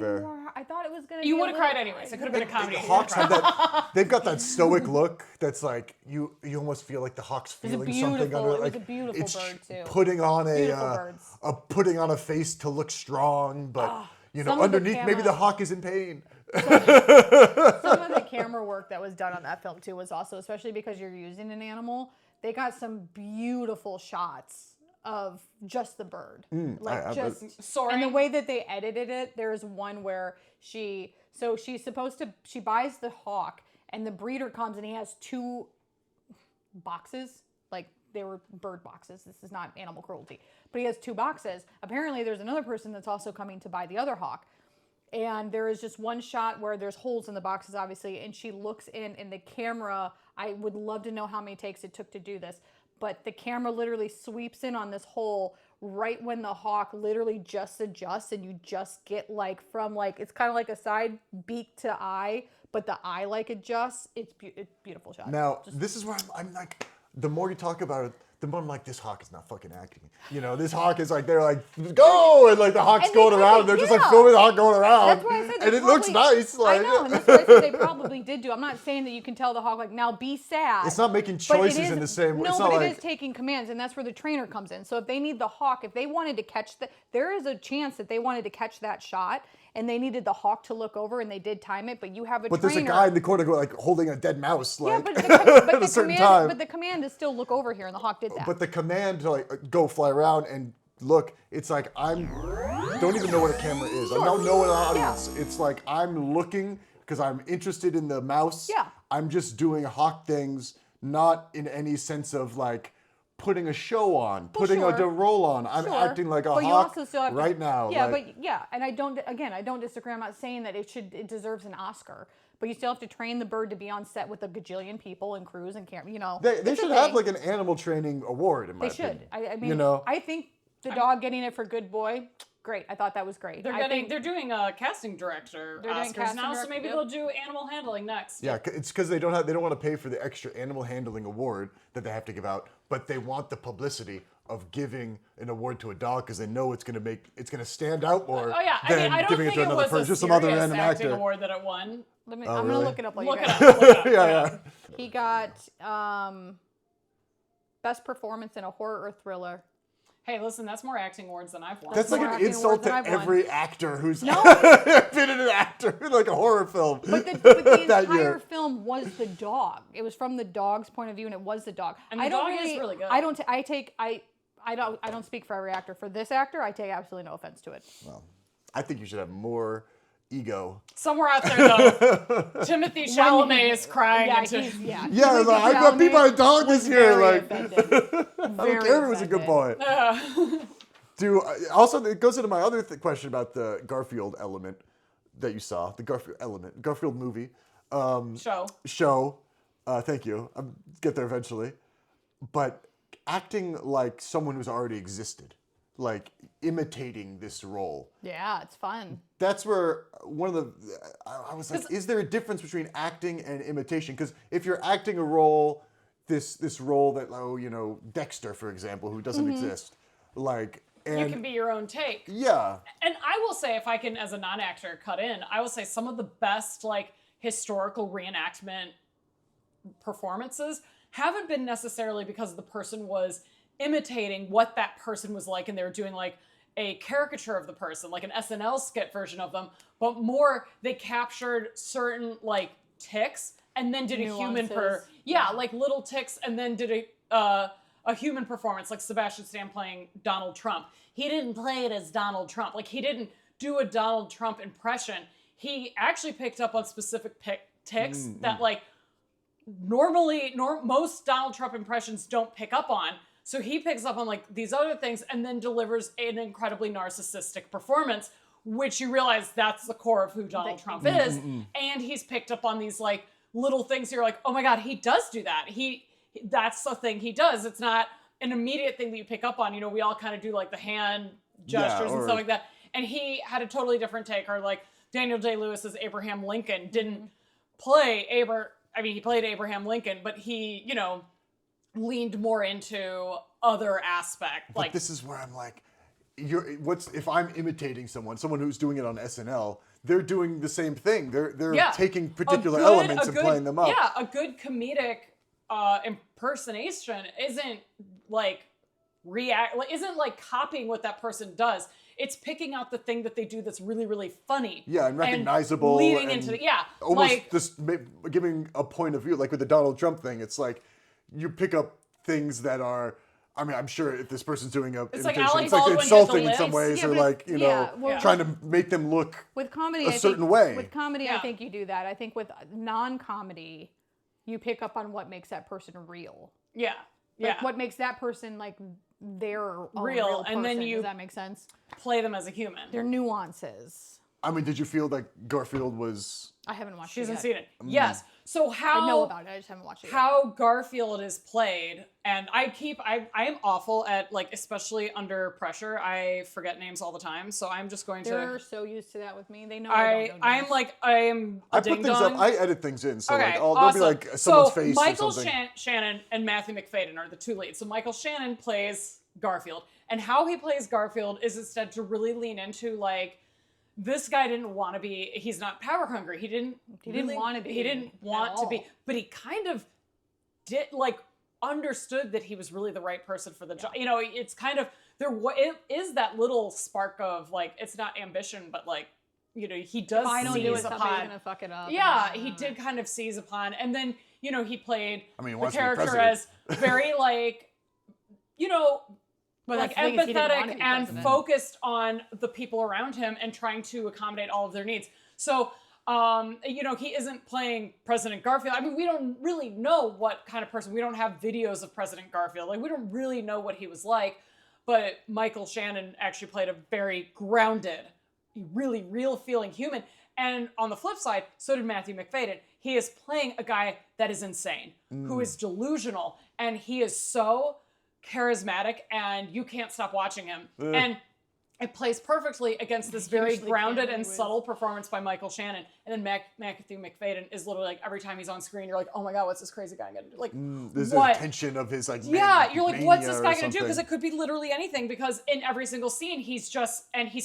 I thought it was going to be
You
a
would have
little-
cried anyways. It could have been a comedy.
Hawks have that. They've got that stoic look. That's like you almost feel like the hawk's
was a
feeling something
beautiful-
under it.
it was
Like
a beautiful
it's
bird, too.
putting on
Beautiful birds.
putting on a face to look strong, but
some of the
underneath maybe
camera-
the hawk is in pain.
Some of the camera work that was done on that film too was also, especially because you're using an animal, they got some beautiful shots of just the bird.
Soaring.
And the way that they edited it, there's one where she buys the hawk and the breeder comes and he has 2 boxes, like they were bird boxes. This is not animal cruelty, but he has 2 boxes. Apparently there's another person that's also coming to buy the other hawk. And there is just one shot where there's holes in the boxes, obviously, and she looks in, and the camera, I would love to know how many takes it took to do this, but the camera literally sweeps in on this hole right when the hawk literally just adjusts, and you just get like from like, it's kind of like a side beak to eye, but the eye like adjusts. It's beautiful shot.
Now, this is where I'm like, the more you talk about it, the more I'm like, this hawk is not fucking acting. This hawk is like, they're like, go! And like the hawk's
And they
going
kinda-
around. They're just like
yeah.
filming the hawk going around.
That's why I said they
and it looks
probably-
nice. Like,
I know, and that's what I said they probably did do. I'm not saying that you can tell the hawk, like, now be sad.
It's not making
But it
choices
is-
in the same way.
No,
It's
but
not
it
like,
is taking commands, and that's where the trainer comes in. So if they need the hawk, if they wanted to catch there is a chance that they wanted to catch that shot, and they needed the hawk to look over, and they did time it, but you have a
but
trainer.
there's a guy in the corner like holding a dead mouse.
Yeah,
Like,
but the,
at a certain
command,
time.
but the command is still look over here, and the hawk did that.
But the command to like go fly around and look, it's like don't even know what a camera is. I don't know what an audience. It's like I'm looking because I'm interested in the mouse.
Yeah.
I'm just doing hawk things, not in any sense of like putting a show on, putting
sure.
a role on. I'm
Sure.
acting like a
But you
hawk
also still have to-
right now.
Yeah,
like,
and I don't disagree. I'm not saying that it deserves an Oscar, but you still have to train the bird to be on set with a gajillion people and crews and camera.
they
it's a
should have
thing.
like an animal training award. In my
They should.
opinion.
I mean,
you know,
I think the dog getting it for Good Boy, great. I thought that was great.
They're doing a casting director
They're doing
Oscars
casting
now, so
director,
maybe
yep.
they'll do animal handling next.
yeah, it's because they don't want to pay for the extra animal handling award that they have to give out, but they want the publicity of giving an award to a dog because they know it's going to stand out more
Oh yeah,
than
I don't
giving
think
it to another
was
person,
a
just some other
serious
random
acting
actor.
award that it won.
I'm
Oh,
gonna
really?
look it up.
Look it
guys.
up. Look it up.
yeah.
He got best performance in a horror or thriller.
Hey, listen, that's more acting awards than I've won.
That's like
more
an
acting
insult
awards
to
than I've won.
every actor who's
No.
been an actor in like a horror film.
But the
that
entire
year.
film was the dog. It was from the dog's point of view, and it was the dog.
And the
I don't
dog is
really,
really good.
I don't speak for every actor. For this actor, I take absolutely no offense to it.
Well, I think you should have more ego.
Somewhere out there, though, Timothy Chalamet is crying into.
Yeah,
Yeah,
Timothy
like, I got beat by a dog this year.
very
Like,
offended.
I don't care if it was a good boy. Also, it goes into my other question about the Garfield element that you saw, the Garfield movie. Show. Thank you. I'll get there eventually. But acting like someone who's already existed, like imitating this role.
Yeah, it's fun.
That's where I was like, is there a difference between acting and imitation? Because if you're acting a role, this role that, Dexter, for example, who doesn't exist, like, and
You can be your own take.
yeah.
And I will say, if I can, as a non-actor, cut in, I will say some of the best, like, historical reenactment performances haven't been necessarily because the person was imitating what that person was like and they were doing, like, a caricature of the person, like an SNL skit version of them, but more they captured certain, like, tics and then did a human like little tics and then did a human performance, like Sebastian Stan playing Donald Trump. He didn't play it as Donald Trump. Like, he didn't do a Donald Trump impression. He actually picked up on specific tics that, like, most Donald Trump impressions don't pick up on. So he picks up on, like, these other things and then delivers an incredibly narcissistic performance, which you realize that's the core of who Donald Trump is. And he's picked up on these, like, little things. You're like, oh my God, he does do that. That's the thing he does. It's not an immediate thing that you pick up on. We all kind of do, like, the hand gestures and stuff like that. And he had a totally different take. Or, like, Daniel Day-Lewis's Abraham Lincoln didn't play he played Abraham Lincoln, but he, leaned more into other aspect.
But this is where I'm like, if I'm imitating someone who's doing it on SNL, they're doing the same thing. They're taking particular elements and playing them up.
Yeah, a good comedic impersonation isn't like copying what that person does. It's picking out the thing that they do that's really, really funny.
Yeah, and recognizable.
And leading into
almost
like,
just giving a point of view, like with the Donald Trump thing. It's like you pick up things that are. I mean, I'm sure if this person's doing a
it's like
imitation,
Ali
it's like they're
Baldwin did
insulting
the
in some
lips.
ways,
Yeah,
or
but
like trying to make them look
with comedy,
a certain way.
With comedy, I think you do that. I think with non-comedy, you pick up on what makes that person real.
Yeah.
Like what makes that person like their own
real
person.
and then you
does that make sense?
Play them as a human.
Their nuances.
I mean, did you feel like Garfield was?
I haven't watched
She
it
hasn't
yet.
seen it. Yes. So how
I know about it. I just haven't watched it yet.
How Garfield is played, and I am awful at, like, especially under pressure. I forget names all the time, so I'm just going
They're
to.
so used to that with me. They know I don't know names.
I am a
I put things up. I edit things in, so
Okay,
like there'll
awesome.
be like someone's
so
face
Michael
or something.
Shannon and Matthew McFadden are the two leads. So Michael Shannon plays Garfield, and how he plays Garfield is instead to really lean into, like, this guy didn't want to be. He's not power hungry. He didn't want to be. He didn't want to be, but he kind of did, like, understood that he was really the right person for the job. It's kind of it is that little spark of, like, it's not ambition, but, like, he does.
If I don't do it,
seize
somebody's
upon.
gonna fuck it up.
Yeah, he did kind of seize upon, and then he played
he
the
wants to be
character
president.
as very, like,
But
like,
that's the thing is he didn't want to
empathetic
be
and
president.
focused on the people around him and trying to accommodate all of their needs. So He isn't playing President Garfield. I mean, we don't really know what kind of person. We don't have videos of President Garfield. Like, we don't really know what he was like. But Michael Shannon actually played a very grounded, really real feeling human. And on the flip side, so did Matthew McFadden. He is playing a guy that is insane, who is delusional, and he is so charismatic, and you can't stop watching him. And it plays perfectly against this very grounded and subtle performance by Michael Shannon. And then Matthew McFadden is literally like, every time he's on screen, you're like, oh my God, what's this crazy guy gonna do? Like,
there's
what?
a tension of his like.
Yeah, you're like, what's this guy gonna do?
something.
Because it could be literally anything. Because in every single scene, he's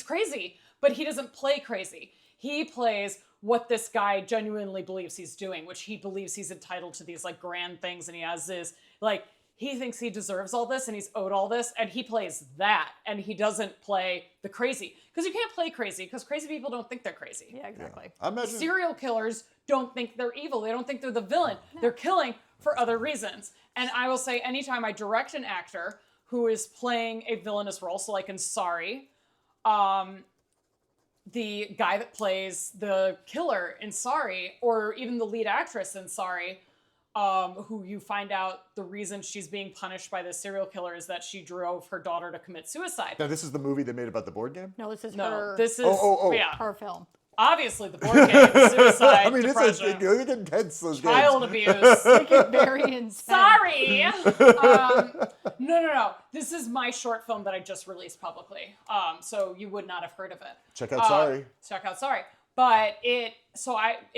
crazy, but he doesn't play crazy. He plays what this guy genuinely believes he's doing, which he believes he's entitled to these like grand things, and he has this like. He thinks he deserves all this and he's owed all this, and he plays that, and he doesn't play the crazy. Because you can't play crazy, because crazy people don't think they're crazy.
Yeah, exactly.
Yeah. I imagine...
Serial killers don't think they're evil. They don't think they're the villain. No. They're killing for other reasons. And I will say, anytime I direct an actor who is playing a villainous role, so like in Sorry, the guy that plays the killer in Sorry, or even the lead actress in Sorry, who you find out the reason she's being punished by this serial killer is that she drove her daughter to commit suicide.
Now, this is the movie they made about the board game?
No, this is
her
film.
Obviously, the board game, suicide,
I mean,
depression,
it's intense, those
child
games.
abuse.
They get very intense.
Sorry. No. This is my short film that I just released publicly. So you would not have heard of it.
Check out Sorry.
But in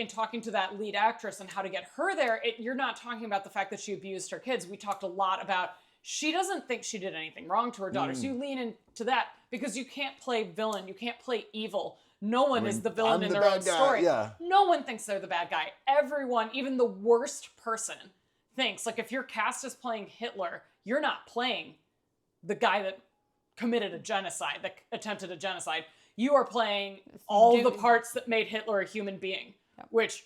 talking to that lead actress and how to get her there, you're not talking about the fact that she abused her kids. We talked a lot about she doesn't think she did anything wrong to her daughter. So you lean into that because you can't play villain. You can't play evil. No one is the villain in their own story.
Yeah.
No one thinks they're the bad guy. Everyone, even the worst person, thinks, like, if your cast is playing Hitler, you're not playing the guy that committed a genocide, that attempted a genocide. You are playing all the parts that made Hitler a human being, which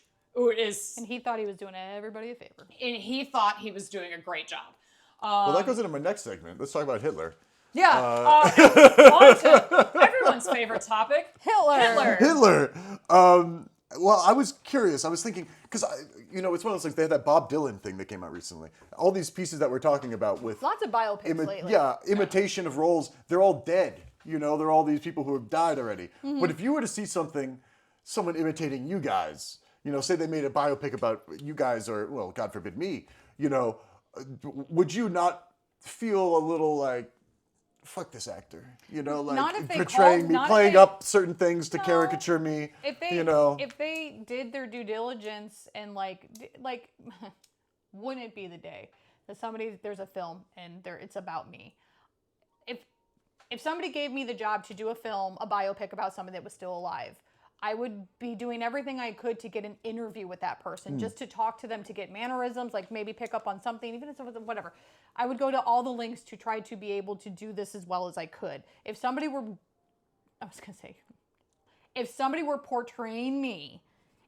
is...
And he thought he was doing everybody a favor.
And he thought he was doing a great job.
Well, that goes into my next segment. Let's talk about Hitler.
Yeah. On to everyone's favorite topic.
Hitler. Well, I was curious. I was thinking, because, it's one of those things, they had that Bob Dylan thing that came out recently. All these pieces that we're talking about with...
Lots of biopics lately.
Yeah, imitation of roles. They're all dead. They're all these people who have died already. Mm-hmm. But if you were to see someone imitating you guys, say they made a biopic about you guys, or, well, God forbid me, would you not feel a little like, fuck this actor, portraying me, playing up certain things to caricature me,
if they did their due diligence and like, wouldn't it be the day that there's a film and it's about me? If somebody gave me the job to do a film, a biopic about somebody that was still alive, I would be doing everything I could to get an interview with that person, just to talk to them, to get mannerisms, like maybe pick up on something, even if it was whatever. I would go to all the links to try to be able to do this as well as I could. If somebody were portraying me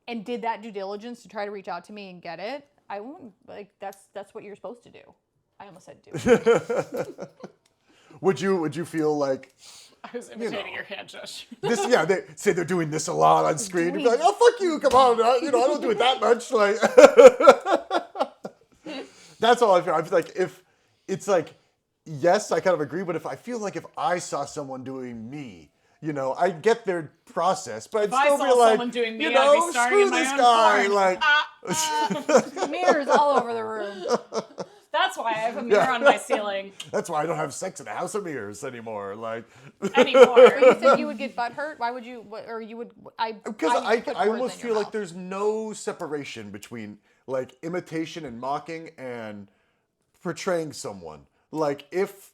and did that due diligence to try to reach out to me and get it, I won't, that's what you're supposed to do. I almost said do.
Would you feel like...
I was imitating your hand gesture.
They say they're doing this a lot on screen. You'd be like, oh, fuck you, come on. I don't do it that much. Like, that's all I feel. I feel like if it's like, yes, I kind of agree, but if I feel like if I saw someone doing me, I get their process, but I'd still be like,
someone doing me, I'd be starring
screw
in my
this
own
guy.
porn.
Mirrors all over the room.
That's why I have a mirror on my ceiling.
That's why I don't have sex in a house of mirrors anymore.
Anymore.
You said you would get butthurt? Why would you? Or you would?
Because I almost feel like there's no separation between like imitation and mocking and portraying someone. Like if,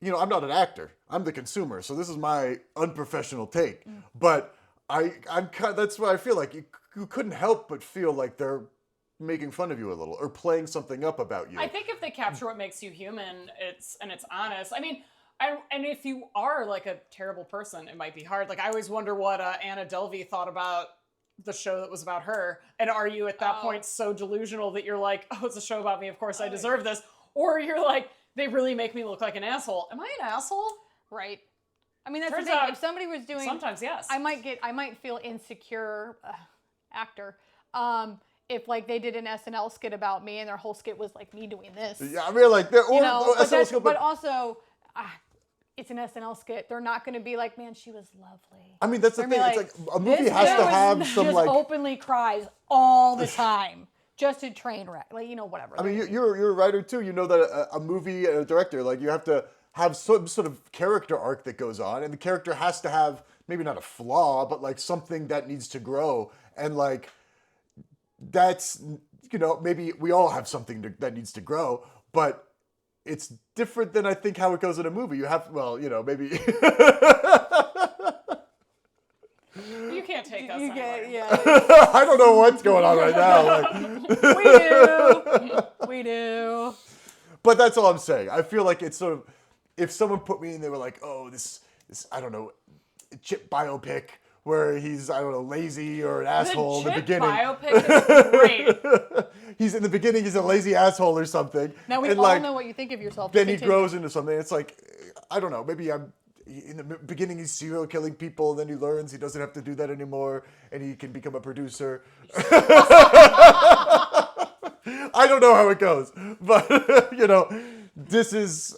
I'm not an actor. I'm the consumer. So this is my unprofessional take. But that's why I feel like you couldn't help but feel like they're making fun of you a little or playing something up about you.
I think if they capture what makes you human, it's honest. I mean, and if you are like a terrible person, it might be hard. Like I always wonder what Anna Delvey thought about the show that was about her. And are you at that point so delusional that you're like, oh, it's a show about me, of course I deserve this? Or you're like, they really make me look like an asshole. Am I an asshole?
Right. I mean, that's
Turns
the thing.
out,
if somebody was doing...
Sometimes, yes.
I might feel insecure. actor. If like they did an SNL skit about me and their whole skit was like me doing this.
Yeah, I mean, like, they're
You know, but,
SNL skill,
but also, it's an SNL skit. They're not going to be like, man, she was lovely.
I mean, that's the
They're
thing.
gonna be
It's like a movie
this
has to
girl
have some
just
like.
openly cries all the time, just a train wreck, like whatever.
I mean, you're a writer too. You know that a movie and a director, like, you have to have some sort of character arc that goes on, and the character has to have maybe not a flaw, but like something that needs to grow, and like that's maybe we all have something that needs to grow, but it's different than I think how it goes in a movie. You have maybe.
You can't take us
you
anywhere.
get, yeah.
I don't know what's going on right now. Like,
we do.
but that's all I'm saying. I feel like it's sort of, if someone put me in, they were like, oh, this I don't know, Chip biopic where he's, I don't know, lazy or an asshole in the
Chip
beginning.
biopic is great.
He's in the beginning, he's a lazy asshole or something.
Now we
and
all
like,
know what you think of yourself.
then he
Continue.
grows into something. It's like, I don't know, maybe in the beginning he's serial killing people, then he learns he doesn't have to do that anymore, and he can become a producer. I don't know how it goes, but this is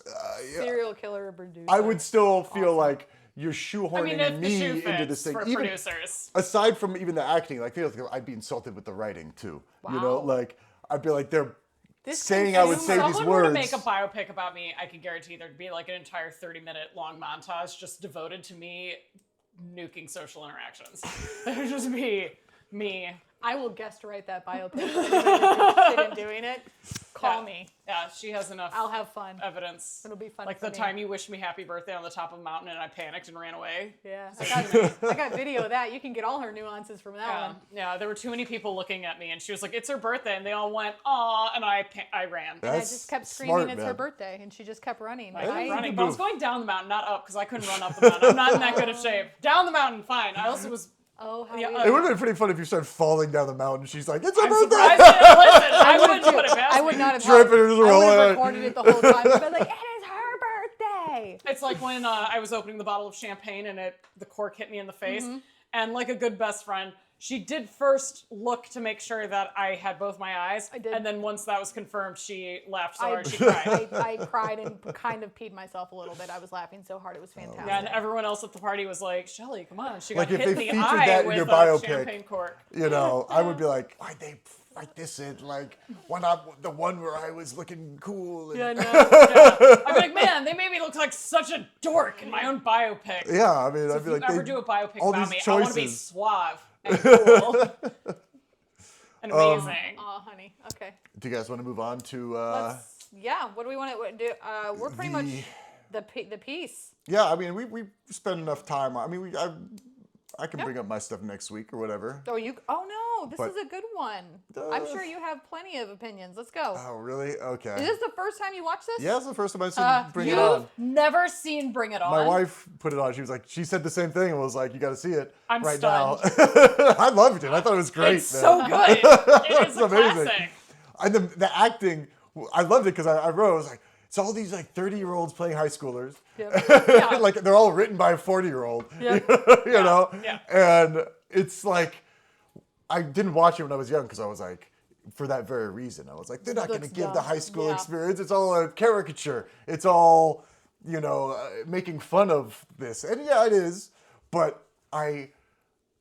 Serial killer producer.
I would still feel like you're
I
shoehorning
mean, if the
me
shoe
into this
fits
thing.
for
Even
producers.
aside from even the acting, like, I feel like I'd be insulted with the writing too.
Wow.
Like, I'd be like, they're
This
saying I would
consumes-
say these
Someone were to
words.
make a biopic about me, I can guarantee there'd be like an entire 30-minute long montage just devoted to me nuking social interactions. It would just be me.
I will guest write that biopic. If anybody's interested in doing it, call me.
Yeah, she has enough
I'll have fun.
evidence.
It'll be fun
Like
for
the
me.
time you wished me happy birthday on the top of a mountain and I panicked and ran away.
Yeah, I got video of that. You can get all her nuances from that one.
Yeah, there were too many people looking at me, and she was like, "It's her birthday," and they all went, "Aw," and I ran.
And I
That's
just kept screaming,
smart,
"It's
man.
her birthday," and she just kept running.
I kept running,
good
but I was
move.
going down the mountain, not up, because I couldn't run up the mountain. I'm not in that good of shape. Down the mountain, fine. I also was.
Oh, how
Yeah,
weird.
It would have been pretty fun if you started falling down the mountain. She's like, "It's her
I'm
birthday!"
surprised they didn't listen. I wouldn't put it past
I
me.
would not have
Dripping,
helped.
just
I would
rolling.
have recorded it the whole time. I'd be like, "It is her birthday."
It's like when I was opening the bottle of champagne and the cork hit me in the face.
Mm-hmm.
And like a good best friend, she did first look to make sure that I had both my eyes.
I did.
And then once that was confirmed, she laughed so hard she cried.
I cried and kind of peed myself a little bit. I was laughing so hard it was fantastic.
Yeah, and everyone else at the party was like, "Shelly, come on." She
Like,
got
if
hit in
they
the
featured
eye
that in
with
your
a
biopic.
champagne cork.
I would be like, "Why'd they write this in? Like, why not the one where I was looking cool?" And,
Yeah, no.
Yeah. I'd be like, "Man, they made me look like such a dork in my own biopic."
Yeah, I mean,
So
I'd
if
be
you
like,
ever do a biopic
all
about
these
me, I want to be
choices.
suave and cool and amazing.
Oh, honey. Okay.
Do you guys want to move on to?
Yeah. What do we want to do? We're pretty much
The-
the piece.
Yeah, I mean, we spend enough time. I mean, I can bring up my stuff next week or whatever.
Oh, Oh no, this
But-
is a good one. I'm sure you have plenty of opinions. Let's go.
Oh, really? Okay.
Is this the first time you watched this?
Yeah, it's the first time I've seen Bring It
You've
On.
never seen Bring It On.
My wife put it on. She was like, she said the same thing and was like, "You got to see it
I'm
right
stunned.
now." I loved it. I thought it was great.
It's
man.
so good. It is
It's
a
amazing.
classic.
And the acting, I loved it because I wrote, I was like, it's all these like 30-year-olds playing high schoolers.
Yeah.
Like, they're all written by a 40-year-old.
Yeah.
you know?
Yeah.
And it's like, I didn't watch it when I was young because I was like, for that very reason. I was like, they're not going to
Looks
give the
dumb.
high school
Yeah.
experience. It's all a caricature. It's all, making fun of this. And yeah, it is. But I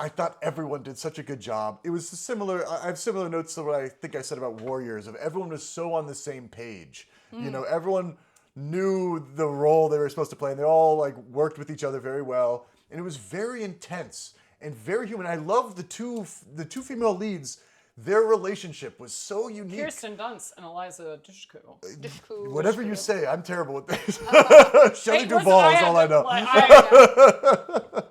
thought everyone did such a good job. It was similar. I have similar notes to what I think I said about Warriors. Of everyone was so on the same page. Everyone knew the role they were supposed to play, and they all like worked with each other very well. And it was very intense and very human. I love the two female leads. Their relationship was so unique.
Kirsten Dunst and Eliza Dushku.
Whatever you say, I'm terrible with this. Shelley
Hey,
Duvall is
listen,
all I know.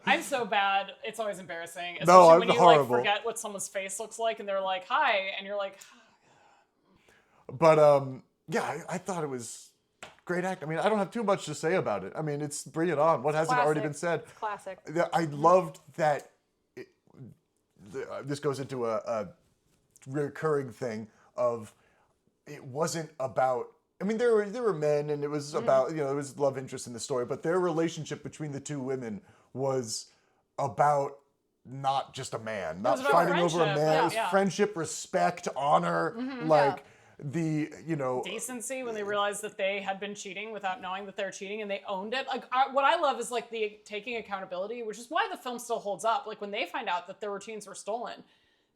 I'm so bad. It's always embarrassing. Especially
No, I'm
when you
horrible.
like forget what someone's face looks like and they're like, "Hi," and you're like,
But yeah, I thought it was great act. I mean, I don't have too much to say about it. I mean, it's Bring It On. What hasn't already been said?
It's classic.
I loved that. This goes into a recurring thing of it wasn't about. I mean, there were men, and it was about there was love interest in the story, but their relationship between the two women was about not just a man,
was
not
about
fighting over a
friendship,
man.
yeah,
It was
yeah.
friendship, respect, honor, like the
decency when they realized that they had been cheating without knowing that they're cheating and they owned it. Like what I love is like the taking accountability, which is why the film still holds up. Like when they find out that their routines were stolen,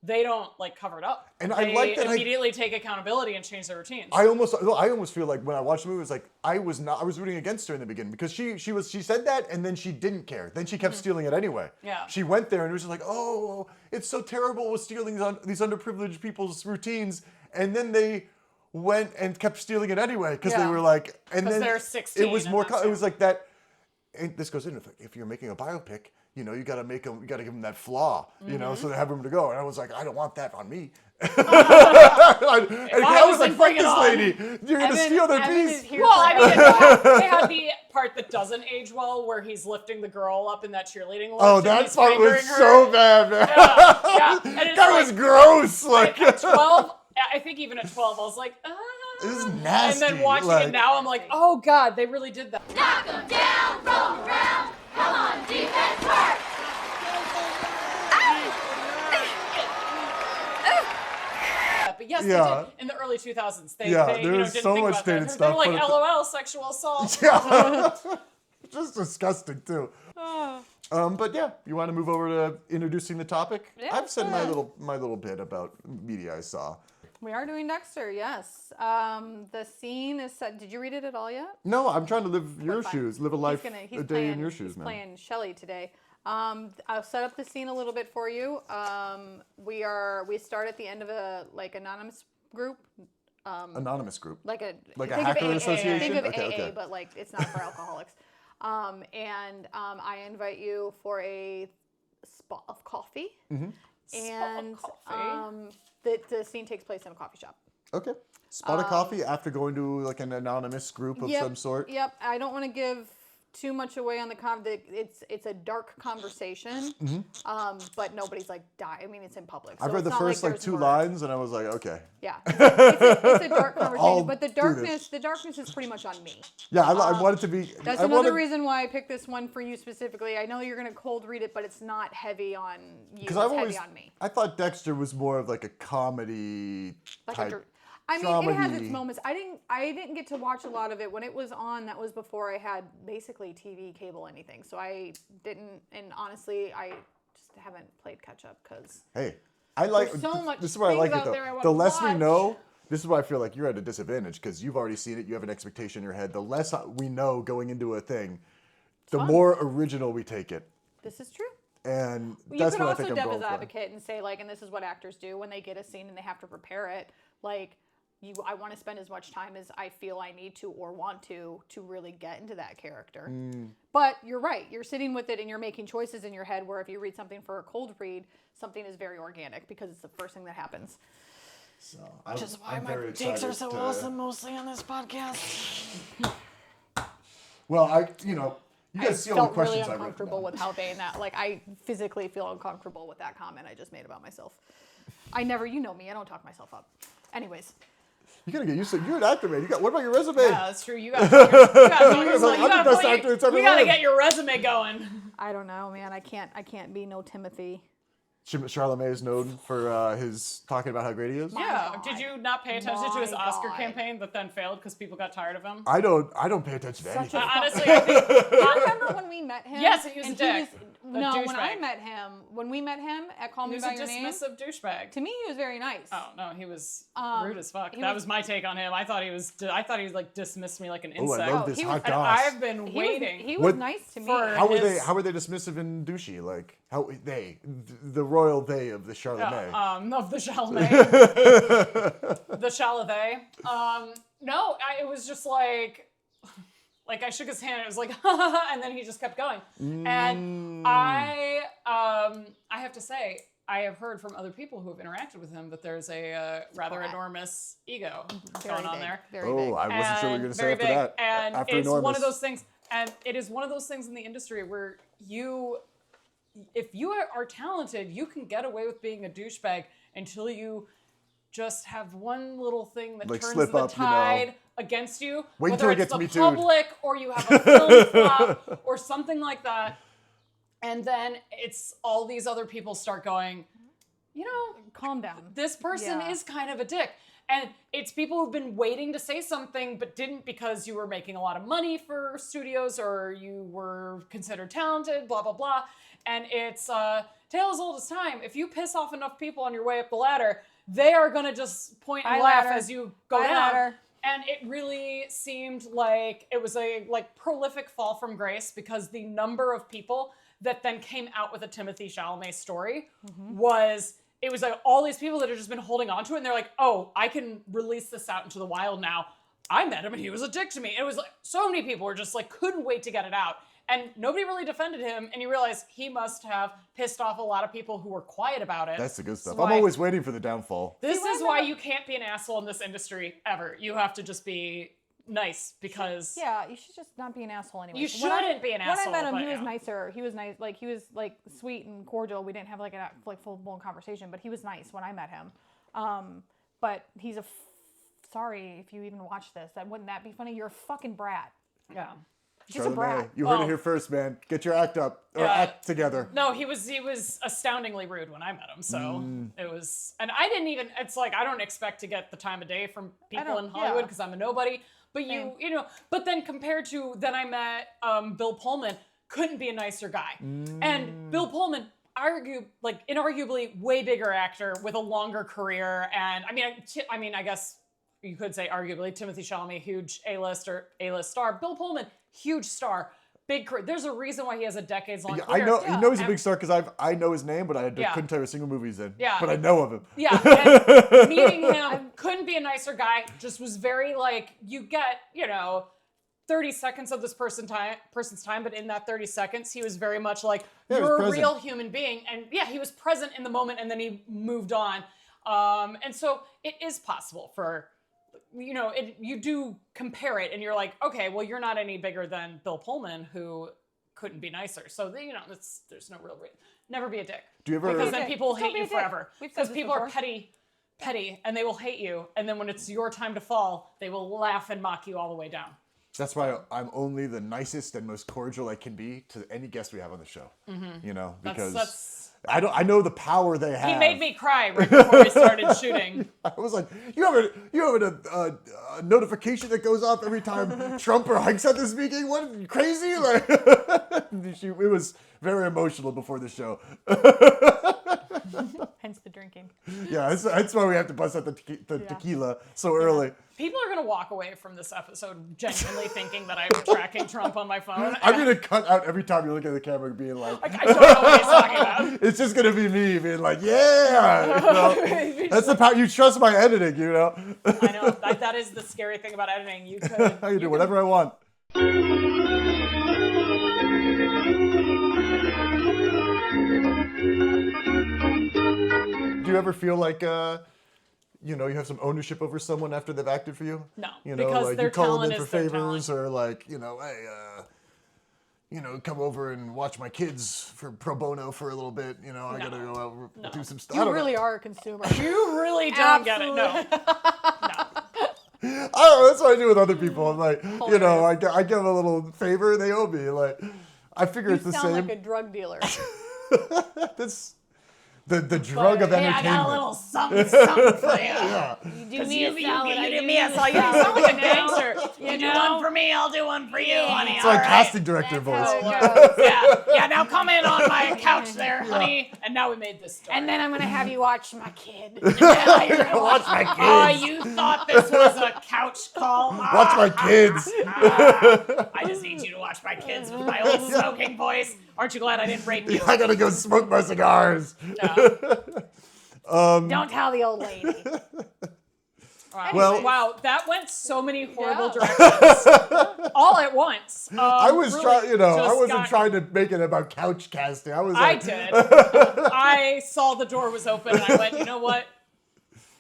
they don't like cover it up.
And
they
I like that
immediately take accountability and change their routines.
I almost feel like when I watched the movie, it was like I was rooting against her in the beginning because she said that and then she didn't care. Then she kept stealing it anyway.
Yeah.
She went there and it was just like, oh, it's so terrible with stealing these underprivileged people's routines, and then they went and kept stealing it anyway because they were like, and then
they're 16
it was
and
more.
that's
It was like that. And this goes in if you're making a biopic. You know, you got to give them that flaw, you know, so they have room to go. And I was like, I don't want that on me. and I was like, fuck this lady. You're going to steal their piece.
Well, I mean, they had the part that doesn't age well where he's lifting the girl up in that cheerleading lift.
Oh,
and
that
he's
part was
fingering her.
so bad, man.
Yeah. And it's
That
like,
was gross. Like,
at 12, I think even at 12, I was like,
this is nasty.
And then watching it now, I'm like, oh God, they really did that.
Knock 'em down, roll around. Come on, defense, work.
But yes,
Yeah.
they did in the early 2000s. They
there's
didn't
so
think
much
about
dated
that.
stuff.
They were like,
but
LOL, sexual assault.
yeah. Just disgusting, too. But yeah, you want to move over to introducing the topic?
Yeah,
I've said
go
my little bit about media I saw.
We are doing Dexter, yes. The scene is set. Did you read it at all yet?
No, I'm trying to live your
Fine.
shoes, live a life
He's
a day in your shoes,
he's
man.
playing Shelley today. I'll set up the scene a little bit for you. We start at the end of a anonymous group.
Anonymous group.
Like a
Like a
think of
hacker
AA,
association?
Think of
Okay,
AA,
okay.
but like it's not for alcoholics. I invite you for a spot of coffee.
Mm-hmm.
And
Spot of coffee?
The scene takes place in a coffee shop.
Okay. Spot of coffee after going to like an anonymous group of some sort.
Yep. I don't want to give too much away on the it's a dark conversation, but nobody's like die. I mean, it's in public. So
I've read
it's
the
not
first
like
like
there's
2
murder.
lines and I was like, okay.
Yeah, it's a dark
I'll
conversation, but
do this.
the darkness is pretty much on me.
Yeah, I wanted to be.
That's
I
another
wanted,
reason why I picked this one for you specifically. I know you're gonna cold read it, but it's not heavy on you. It's
I've
heavy
always,
on me.
I thought Dexter was more of like a comedy type.
I mean, it has its
dramedy.
moments. I didn't get to watch a lot of it when it was on. That was before I had basically TV, cable, anything. So I didn't. And honestly, I just haven't played catch up because.
Hey, I like.
There's so much
this is why I like
things
it
out there I
though.
wanna
The less we
watch.
know, this is why I feel like you're at a disadvantage because you've already seen it. You have an expectation in your head. The less we know going into a thing, the more original we take it.
This is true.
And
You
that's
could
what I
also
think I'm
devil's
going for.
advocate and say like, and this is what actors do when they get a scene and they have to prepare it. Like, I want to spend as much time as I feel I need to or want to really get into that character. But you're right. You're sitting with it and you're making choices in your head where if you read something for a cold read, something is very organic because it's the first thing that happens.
So,
Which is why my takes are so awesome mostly on this podcast.
Well, you guys see all the
felt really
questions I wrote
uncomfortable
down.
with how vain that, like, I physically feel uncomfortable with that comment I just made about myself. I never, you know me, I don't talk myself up. Anyways.
You gotta get used to it. You're an actor, man. What about your resume?
Yeah, that's true. You got to
you gotta
get your resume going.
I don't know, man. I can't be no Timothy.
Charlemagne is known for his talking about how great he is.
Yeah.
God.
Did you not pay attention to his
My
Oscar
God.
campaign that then failed because people got tired of him?
I don't pay attention to anything.
Honestly, I think
Do you remember when we met him?
Yes, he was a
and
dick.
No, when I
douchebag.
met him, at Call
he
Me
was
By
a
Your Name,
dismissive douchebag.
to me he was very nice.
Oh no, he was rude as fuck.
he
That
was-
was my take on him. I thought he like dismissed me like an
Oh,
insect.
I love this
he
hot
was-
And
goss.
I've been waiting.
He was
What-
nice to me.
for-
How were
his-
they dismissive and douchey? Like how the royal they of the Charlemagne.
Of the Chalamet. The Chalamet. No, it was just like I shook his hand and it was like, and then he just kept going. And I have to say, I have heard from other people who have interacted with him that there's a rather
Rat.
enormous ego
Very
going on
big,
there.
Very
Oh,
big.
I wasn't sure what you were going to say
Very
after
big.
that.
And
After
it's
enormous.
one of those things, and it is one of those things in the industry where if you are talented, you can get away with being a douchebag until you just have one little thing that
Like
turns
slip
the
up,
tide against you.
Wait
whether
until it
it's
gets
the
Me Too'd.
public or you have a film flop or something like that. And then it's all these other people start going, you know,
Calm down.
this person
Yeah.
is kind of a dick. And it's people who've been waiting to say something but didn't because you were making a lot of money for studios or you were considered talented, blah, blah, blah. And it's tale as old as time. If you piss off enough people on your way up the ladder, they are going to just point and laugh as you go down. And it really seemed like it was a prolific fall from grace because the number of people that then came out with a Timothée Chalamet story was like all these people that have just been holding on to it and they're like, oh, I can release this out into the wild now. I met him and he was a dick to me. And it was like so many people were just like couldn't wait to get it out. And nobody really defended him, and you realize he must have pissed off a lot of people who were quiet about it.
That's the good stuff.
That's
I'm
why-
always waiting for the downfall.
This is why you can't be an asshole in this industry ever. You have to just be nice because
Yeah, you should just not be an asshole anyway.
You shouldn't be an asshole,
When I met him,
but
he was
yeah.
nicer. He was nice. Like he was like sweet and cordial. We didn't have like a full blown conversation, but he was nice when I met him. But he's sorry if you even watch this. Wouldn't that be funny? You're a fucking brat.
yeah.
Just a brat.
You heard
Oh.
it here first, man. Get your act up or
Yeah.
act together.
No, he was astoundingly rude when I met him. So it was, and I didn't even. It's like I don't expect to get the time of day from people
don't-
in Hollywood
yeah.
because I'm a nobody. But you know. But then compared to then I met Bill Pullman, couldn't be a nicer guy. And Bill Pullman, inarguably way bigger actor with a longer career. And I mean, I guess you could say arguably Timothée Chalamet, huge A-list star. Bill Pullman, huge star, big career. There's a reason why he has a decades-long
Yeah,
career.
I know he knows he's a
And-
big star because I know his name, but I
Yeah.
couldn't tell you a single movie he's in.
Yeah.
But I know of him.
Yeah, and meeting him, couldn't be a nicer guy. Just was very you get 30 seconds of this person's time, but in that 30 seconds, he was very much like
Yeah, he was
you're a
present.
real human being, and yeah, he was present in the moment, and then he moved on. And so it is possible for. You do compare it, and you're like, okay, well, you're not any bigger than Bill Pullman, who couldn't be nicer. So there's no real reason. Never be a dick.
Do you ever-
Because then
Dick.
people
Just don't
hate
be
you
a dick.
forever.
We've said
Because
this
people are
before.
petty, and they will hate you. And then when it's your time to fall, they will laugh and mock you all the way down.
That's why I'm only the nicest and most cordial I can be to any guest we have on the show. Because
That's
I know the power they have.
he made me cry right before we started shooting.
I was like, you have a notification that goes off every time Trump or Hikes at this meeting? What, are you crazy? Like, it was very emotional before the show.
Hence the drinking.
Yeah, that's why we have to bust out the tequila so early.
People are gonna walk away from this episode genuinely thinking that I'm tracking Trump on my phone.
I'm gonna cut out every time you look at the camera being like,
I don't know what he's talking about.
it's just gonna be me being like, yeah. That's the power. You trust my editing,
I know that is the scary thing about editing. You could
I can do whatever I want. Do you ever feel like you have some ownership over someone after they've acted for you?
No,
like
because their
you call them
talent
in for
is their
favors,
talent.
or like, hey, come over and watch my kids for pro bono for a little bit. I gotta go out and do some stuff. I
You
don't know.
really are a consumer.
You really don't get it. No.
I don't know. That's what I do with other people. I'm like, I give them a little favor, they owe me. Like, I figure
You
it's the
sound
same.
like a drug dealer.
That's the drug of
Hey, I
entertainment.
got a little something for you.
Yeah.
You do me a salad.
You do me a salad. You sound like a gangster. You do one for me, I'll do one for you, honey.
It's
All
like
right.
casting director voice.
Yeah, now come in on my couch there, honey. And now we made this story.
And then I'm gonna have you watch my kid.
yeah, you're gonna
Watch my kids.
Oh, you thought this was a couch call?
Watch my kids.
I just need you to watch my kids with my old smoking voice. Aren't you glad I didn't rape you?
I gotta go smoke my cigars.
Don't tell the old lady.
Wow.
Well-
wow, that went so many horrible directions all at once.
I was
really
trying, I
just
wasn't
got-
trying to make it about couch casting. I was
I
like,
did. I saw the door was open and I went, you know what?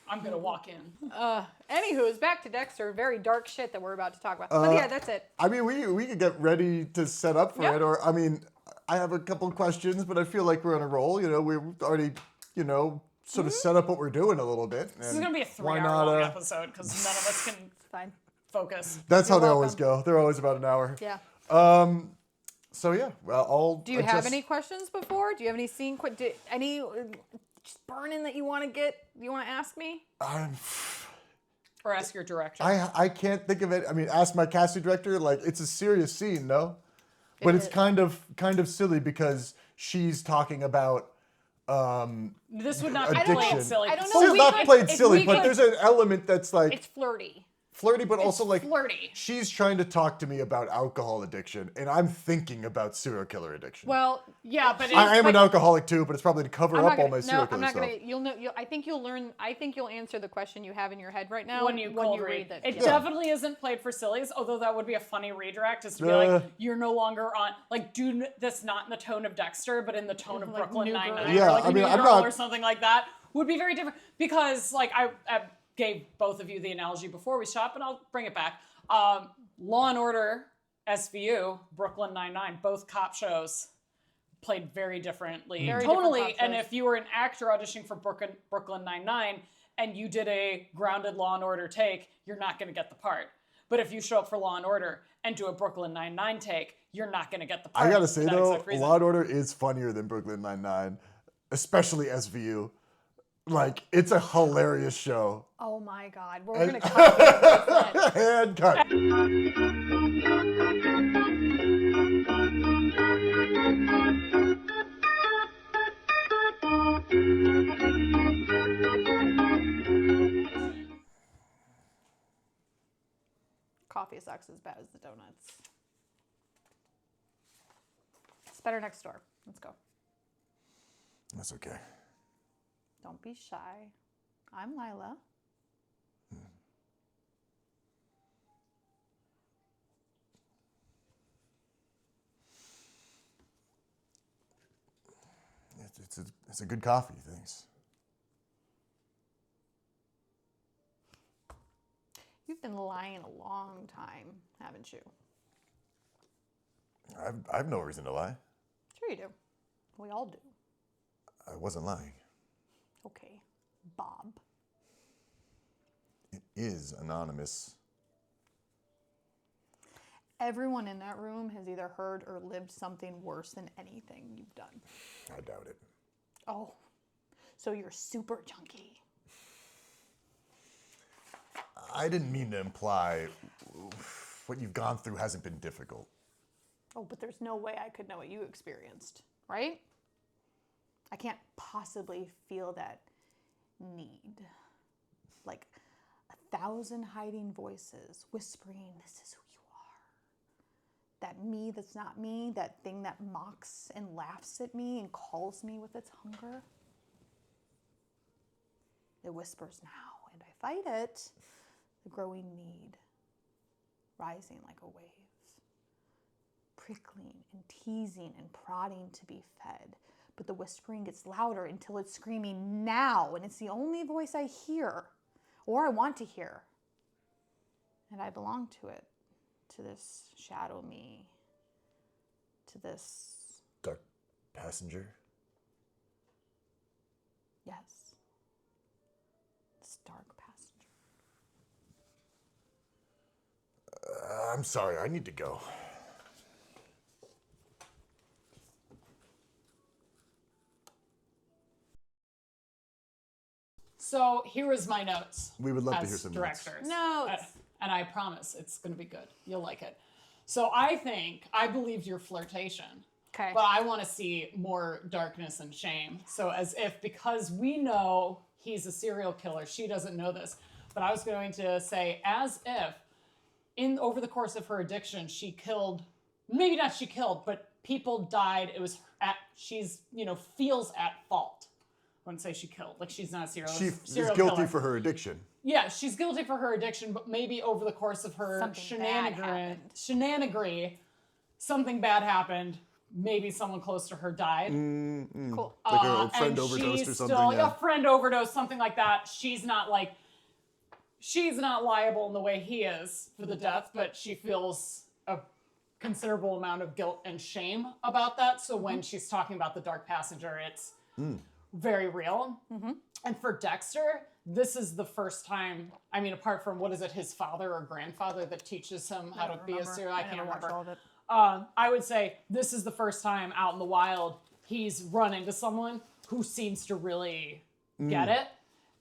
I'm gonna walk in.
Anywho, it's back to Dexter. Very dark shit that we're about to talk about. But yeah, that's it.
I mean, we could get ready to set up for
Yeah.
it, or I mean, I have a couple questions, but I feel like we're on a roll. We've already, sort of set up what we're doing a little bit.
This is gonna be a
why
3-hour
not,
long episode because none of us can
It's fine.
focus.
That's how
You're
they always
welcome.
go. They're always about an hour.
Yeah.
So yeah, well, I'll.
Do you have any questions before? Do you have any scene? Any just burning that you want to get? You want to ask me?
Or ask your director.
I can't think of it. I mean, ask my casting director. Like, it's a serious scene, no? But it's
is.
kind of silly because she's talking about
This would not be
addiction.
played silly.
I don't know.
Still
we
not
could-
played
if
silly,
we
but
could-
there's an element that's like
It's flirty.
flirty, but also like
flirty.
she's trying to talk to me about alcohol addiction, and I'm thinking about serial killer addiction.
Well,
Yeah, but
I am an alcoholic too, but it's probably to cover
I'm
up
not
all
gonna,
my serial
no,
killer
I'm not
stuff.
gonna. You'll know. I think you'll learn. I think you'll answer the question you have in your head right now
when you
read that.
It
yeah.
definitely isn't played for sillies, although that would be a funny redirect, is to be
Uh.
like, you're no longer on, like, do this not in the tone of Dexter, but in the tone of
Like
Brooklyn
New Girl.
Nine-Nine,
Yeah,
or like
I mean,
New
I'm
Girl
not-
or something like that, would be very different. Because, like, I gave both of you the analogy before we shot, but I'll bring it back. Law and Order, SVU, Brooklyn Nine-Nine, both cop shows played very differently
Very different
tonally.
cop
And
shows.
if you were an actor auditioning for Brooklyn Nine-Nine and you did a grounded Law and Order take, you're not going to get the part. But if you show up for Law and Order and do a Brooklyn Nine-Nine take, you're not going to get the part.
I gotta
for
say
that
though,
exact reason.
Law and Order is funnier than Brooklyn Nine-Nine, especially SVU. Like, it's a hilarious show.
Oh my God, we're gonna cut this.
And cut.
Coffee sucks as bad as the donuts. It's better next door. Let's go.
That's okay.
Don't be shy. I'm Lila.
It's a good coffee, thanks.
You've been lying a long time, haven't you?
I've no reason to lie.
Sure you do. We all do.
I wasn't lying.
Okay, Bob.
It is anonymous.
Everyone in that room has either heard or lived something worse than anything you've done.
I doubt it.
Oh, so you're super junky.
I didn't mean to imply what you've gone through hasn't been difficult.
Oh, but there's no way I could know what you experienced, right? I can't possibly feel that need. Like 1,000 hiding voices whispering, this is who you are. That me that's not me, that thing that mocks and laughs at me and calls me with its hunger. It whispers now, and I fight it. The growing need, rising like a wave. Prickling and teasing and prodding to be fed. But the whispering gets louder until it's screaming now, and it's the only voice I hear, or I want to hear. And I belong to it, to this shadow me, to this,
Dark passenger.
yes, this dark passenger.
I'm sorry, I need to go.
So here is my notes.
We would love to
as
hear some notes.
directors.
Notes.
And I promise it's going to be good. You'll like it. So I believed your flirtation.
Okay.
But I want to see more darkness and shame. So as if, because we know he's a serial killer, she doesn't know this. But I was going to say, as if over the course of her addiction, she killed, maybe not she killed, but people died. It was she's, feels at fault. I wouldn't say she killed. Like, she's not a serial
She is
serial
guilty
killer.
for her addiction.
Yeah, she's guilty for her addiction, but maybe over the course of her
Something bad happened.
shenanigery, something bad happened. Maybe someone close to her died.
Cool.
Like a friend
And
overdosed
she's
or something.
Still,
Yeah.
a friend overdose, something like that. She's not liable in the way he is for the death, but she feels a considerable amount of guilt and shame about that. So when she's talking about the dark passenger, it's very real. And for Dexter, this is the first time, I mean, apart from, what is it, his father or grandfather that teaches him how to be a serial, I can't
never watched
remember.
all of it.
I would say this is the first time out in the wild he's run into someone who seems to really get it,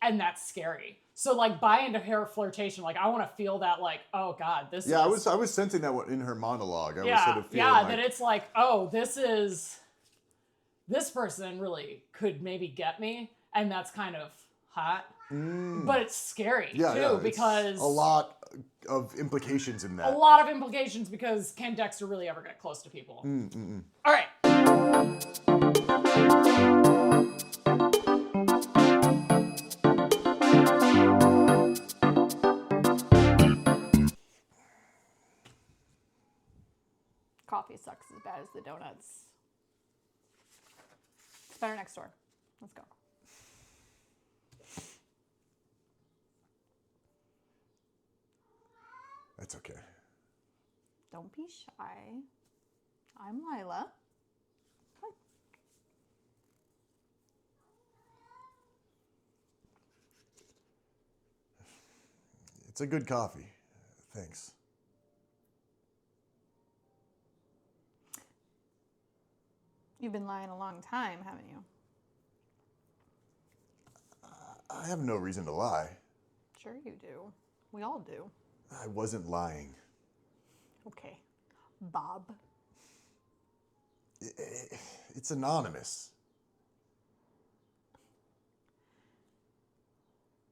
and that's scary. So like buy into her flirtation. Like I want to feel that like, oh God, this is...
I was sensing that in her monologue. I was
Yeah,
sort of feeling
that it's like, oh, this person really could maybe get me, and that's kind of hot. But it's scary too, because
a lot of implications in that.
a lot of implications, because can Dexter really ever get close to people? All right.
Coffee sucks as bad as the donuts. It's better next door. Let's go.
That's okay.
Don't be shy. I'm Lila. Hi.
It's a good coffee. Thanks.
You've been lying a long time, haven't you?
I have no reason to lie.
Sure you do. We all do.
I wasn't lying.
Okay. Bob.
It's anonymous.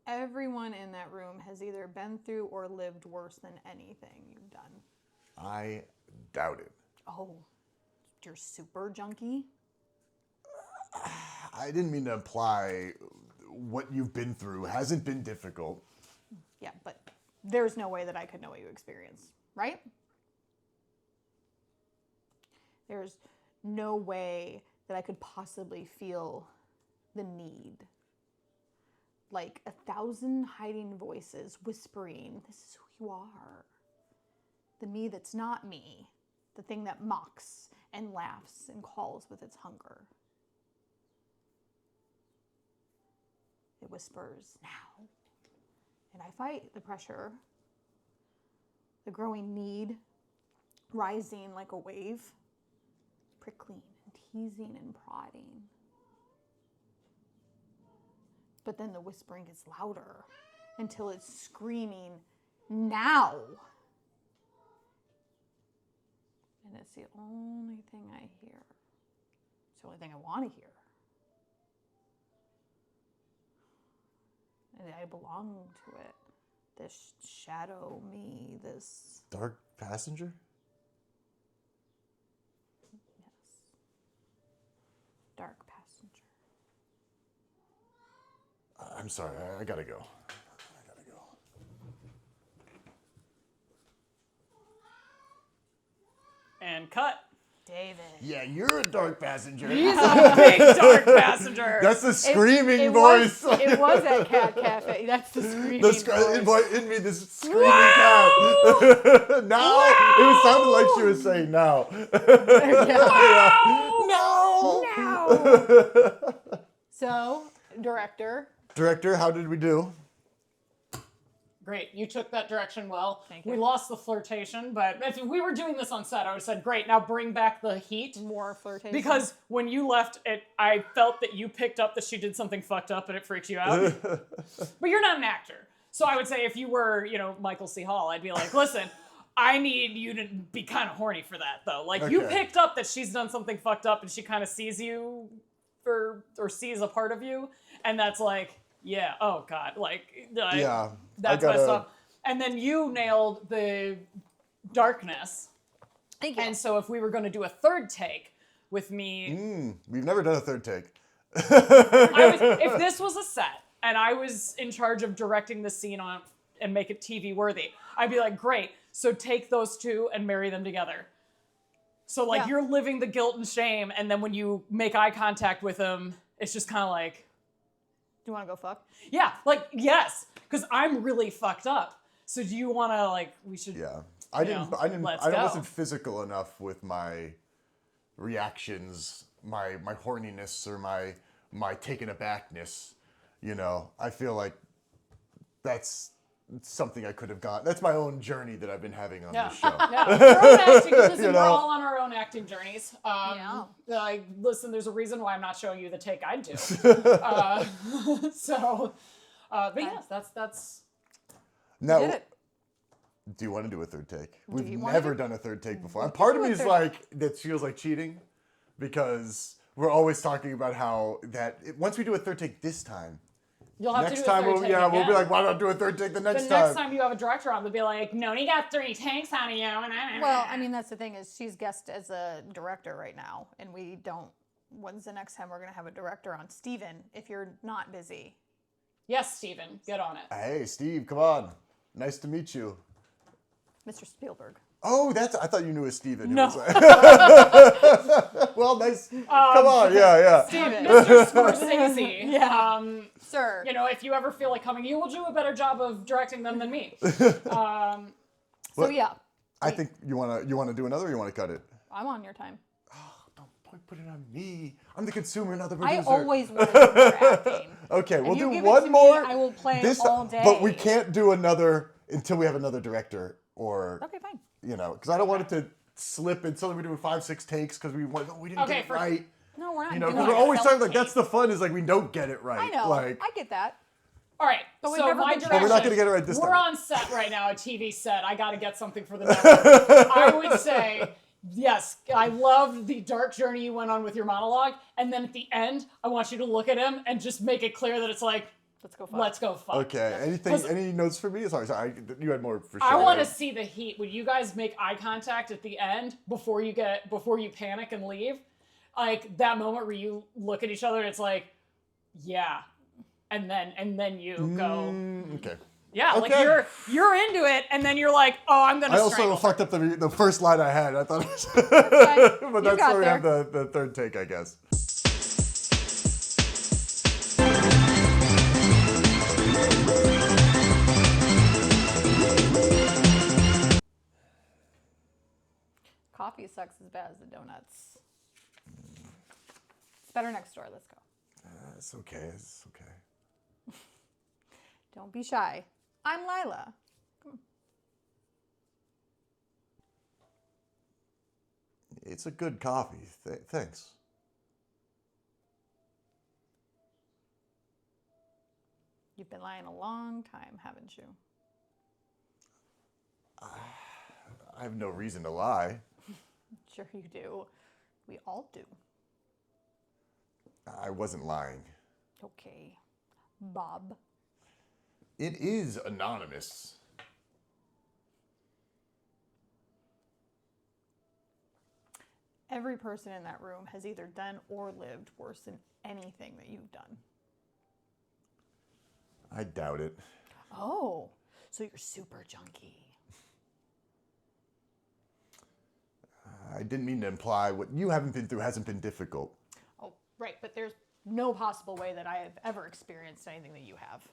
Everyone in that room has either been through or lived worse than anything you've done.
I doubt it.
Oh, you're super junkie?
I didn't mean to imply what you've been through hasn't been difficult.
Yeah, but there's no way that I could know what you experienced, right? There's no way that I could possibly feel the need. Like 1,000 hiding voices whispering, this is who you are. The me that's not me. The thing that mocks and laughs and calls with its hunger. It whispers, now. And I fight the pressure, the growing need, rising like a wave, prickling and teasing and prodding. But then the whispering gets louder until it's screaming, now. And it's the only thing I hear. It's the only thing I want to hear. And I belong to it. This shadow me, this...
Dark passenger?
Yes. Dark passenger.
I'm sorry, I gotta go.
And cut.
David.
Yeah, you're a dark passenger.
He's a big dark passenger.
That's the screaming
it
voice.
It was at Cat Cafe. That's the screaming voice.
In me, this screaming cat. Now, it sounded like she was saying now.
No. So, director.
Director, how did we do?
Great. You took that direction well.
Thank you.
We lost the flirtation, but if we were doing this on set, I would have said, great, now bring back the heat.
More flirtation.
Because when you left, I felt that you picked up that she did something fucked up and it freaked you out. But you're not an actor. So I would say if you were, Michael C. Hall, I'd be like, listen, I need you to be kind of horny for that, though. Like, you
Okay.
picked up that she's done something fucked up and she kind of sees you or sees a part of you. And that's like, yeah, oh God, like,
Yeah,
that's messed up. And then you nailed the darkness.
Thank you.
And so if we were going to do a third take with me,
We've never done a third take.
if this was a set and I was in charge of directing the scene on and make it TV worthy, I'd be like, great. So take those two and marry them together. So like you're living the guilt and shame, and then when you make eye contact with them, it's just kind of like,
do you want to go fuck?
yeah, like, yes, because I'm really fucked up. So do you want to, like, we should...
Yeah. I
let's go.
wasn't physical enough with my reactions, my horniness or my taken abackness. I feel like that's something I could have got. That's my own journey that I've been having on
Yeah.
this show.
Yeah, your own acting. Listen,
You
we're
know?
all on our own acting journeys. Listen, there's a reason why I'm not showing you the take I do. But yes, that's.
Now,
Did it.
do you want to do a third take? We've
you wanna
never
do-
done a third take before. And part of
do
me
a
is
third-
like, that feels like cheating because we're always talking about how once we do a third take this time,
You'll have
next
to do a
time
third
we'll
take
be
again.
like, why not do a third take the next
The
time?
next time you have a director on, they'll be like, Nonie got 3 takes out of you.
Well, I mean, that's the thing is she's guest as a director right now, and we don't. When's the next time we're gonna have a director on? Steven, if you're not busy.
Yes, Steven, get on it.
Hey, Steve, come on. Nice to meet you.
Mr. Spielberg.
Oh, I thought you knew a Steven. who
No.
was well, nice. Come on, yeah.
Steven.
Mr. Scorsese.
Yeah. Sir.
You know, if you ever feel like coming, you will do a better job of directing them than me.
So yeah,
I think you wanna do another or you wanna cut it?
I'm on your time.
Don't put it on me. I'm the consumer, not the
I
producer.
always want to do more acting.
Okay, we'll
you
do
give it to
one
me,
more.
I will play
this
all day.
But we can't do another until we have another director or
Okay, fine.
because I don't want it to slip and suddenly we're doing 5-6 takes because we didn't
Okay,
get it
for-
right.
No, we're not.
Because
doing
we're
it.
always talking like
self-tape.
that's the fun is like we don't get it right.
I know.
Like
I get that.
All right,
But we've
so
never
my
been- But
direction.
we're not gonna get it right this
We're
time.
on set right now, a TV set. I got to get something for the network. I would say, yes, I loved the dark journey you went on with your monologue. And then at the end, I want you to look at him and just make it clear that it's like,
Let's go. Fuck.
let's go fuck.
Okay. Any notes for me? Sorry, you had more for sure.
I want to
right?
see the heat. Would you guys make eye contact at the end before you panic and leave? Like that moment where you look at each other and it's like, yeah. And then you go,
Okay.
yeah, like
Okay.
you're into it, and then you're like, oh, I'm gonna
I also
strangle.
fucked up the first line I had. I thought it was
fine.
but
You
that's
got
where we have
there.
the third take, I guess.
Coffee sucks as bad as the donuts. It's better next door. Let's go.
It's okay. It's okay.
Don't be shy. I'm Lila.
It's a good coffee. Thanks.
You've been lying a long time, haven't you?
I have no reason to lie.
Sure you do. We all do.
I wasn't lying.
Okay. Bob.
It is anonymous.
Every person in that room has either done or lived worse than anything that you've done.
I doubt it.
Oh, so you're super junky.
I didn't mean to imply what you haven't been through hasn't been difficult.
Oh, right, but there's no possible way that I have ever experienced anything that you have.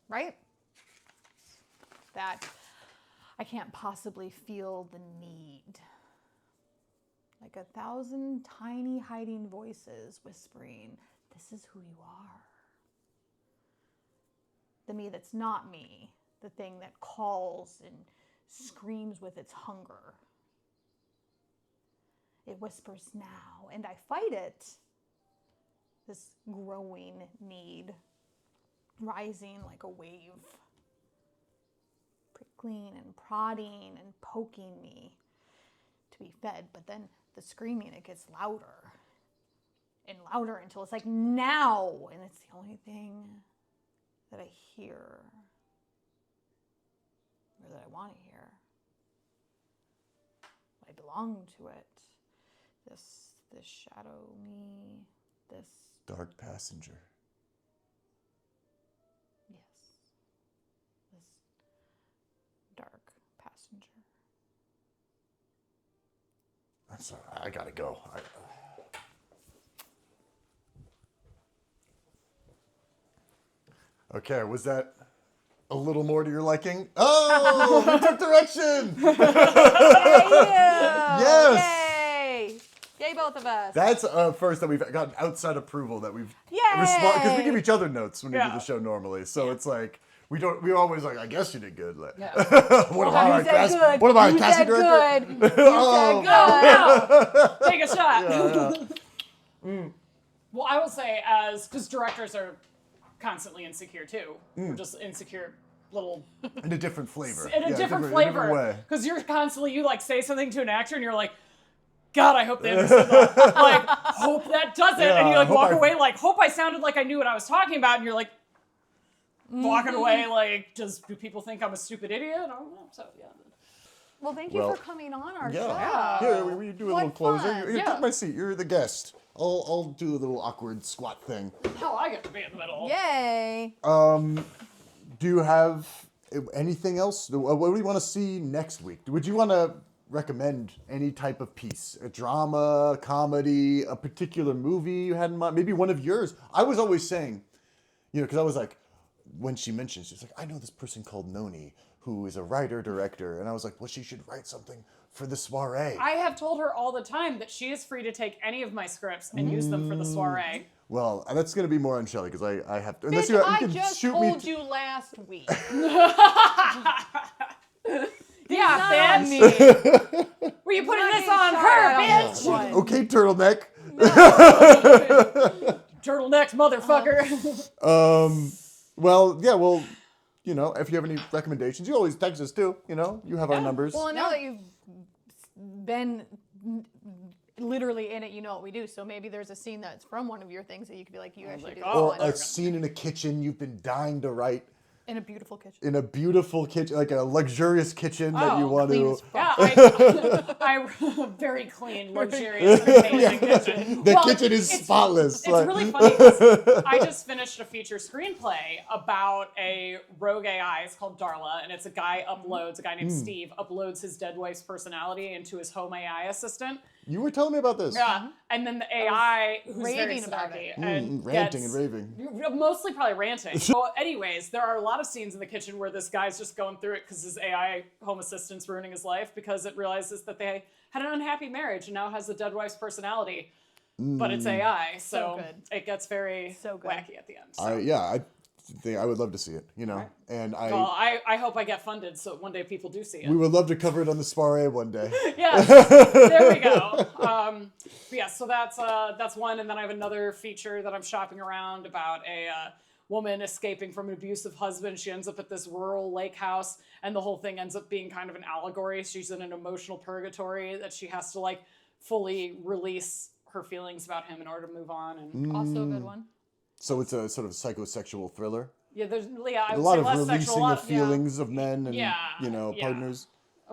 Right? That I can't possibly feel the need. Like 1,000 tiny hiding voices whispering, this is who you are. The me that's not me. The thing that calls and screams with its hunger. It whispers now, and I fight it. This growing need, rising like a wave, prickling and prodding and poking me to be fed. But then the screaming, it gets louder and louder until it's like now, and it's the only thing that I hear or that I want to hear. I belong to it. This shadow me, this,
Dark passenger.
yes, this dark passenger.
I'm sorry. I gotta go. Okay, was that a little more to your liking? Oh, we took direction. Yes.
Yay! Yay, both of us.
That's first that we've gotten outside approval that we've
Yay!
because we give each other notes when we do
Yeah.
the show normally. So it's like We always like, I guess you did good. Like,
Yeah.
what about
You said good.
What about
You
casting
said
director?
good. You said good.
Take a shot.
Yeah.
Well, I will say, because directors are constantly insecure too. We're just insecure little
In a different flavor.
in a
Yeah,
different
different
flavor.
way.
Because you're constantly, you like say something to an actor and you're like, God, I hope they understood that. Like, hope that doesn't.
Yeah,
and you like
hope
walk
I-
away like, hope I sounded like I knew what I was talking about. And you're like, walking away like, do people think I'm a stupid idiot? I don't know. So, yeah.
Well, thank you
Well,
for coming on our
Yeah.
show.
Here, will you do a little
What
closer?
fun.
Here,
Yeah.
take my seat. You're the guest. I'll do a little awkward squat thing.
Hell, I get to be in the middle.
Yay.
Do you have anything else? What do you want to see next week? Would you want to recommend any type of piece? A drama, comedy, a particular movie you had in mind? Maybe one of yours? I was always saying, because I was like, when she mentioned, she's like, I know this person called Nonie, who is a writer-director. And I was like, well, she should write something for the soiree.
I have told her all the time that she is free to take any of my scripts and use them for the soiree.
Well, that's going to be more on Shelley, because I have to.
Bitch,
you
I
can
just
shoot
told
me.
you last week.
Yeah,
Not
bitch.
me.
Were you putting
Not
this
being
on
shot
her,
at
bitch?
one.
Okay, turtleneck.
Turtlenecks, motherfucker.
Well, yeah, well, if you have any recommendations, you always text us too. You have our numbers.
Well, now that you've been literally in it, you know what we do. So maybe there's a scene that's from one of your things that you could be like, you guys should do
or
this one.
a scene in a kitchen you've been dying to write.
In a beautiful kitchen.
In a beautiful kitchen, like a luxurious kitchen that you want
clean
to.
as fuck.
Yeah, I very clean, luxurious, amazing kitchen.
The
Well,
kitchen is spotless.
It's
like-
really funny because I just finished a feature screenplay about a rogue AI. It's called Darla, and it's a guy named Steve, uploads his dead wife's personality into his home AI assistant.
You were telling me about this.
Yeah, and then the AI, who's very
raving about
snarky
it.
and
Ranting
gets-
and raving.
Mostly probably ranting. So anyways, there are a lot of scenes in the kitchen where this guy's just going through it because his AI home assistant's ruining his life because it realizes that they had an unhappy marriage and now has a dead wife's personality. But it's AI, so
good.
it gets very
So good.
wacky at the end. So.
I think I would love to see it, and
Well, I hope I get funded so one day people do see it.
we would love to cover it on the soiree one day.
Yes, there we go. But yeah, so that's one, and then I have another feature that I'm shopping around about a woman escaping from an abusive husband. She ends up at this rural lake house, and the whole thing ends up being kind of an allegory. She's in an emotional purgatory that she has to like fully release her feelings about him in order to move on. And
Also a good one.
So it's a sort of psychosexual thriller.
I
A
would
lot
say
of
less
releasing
sexual,
of feelings of men and
Yeah, yeah.
partners.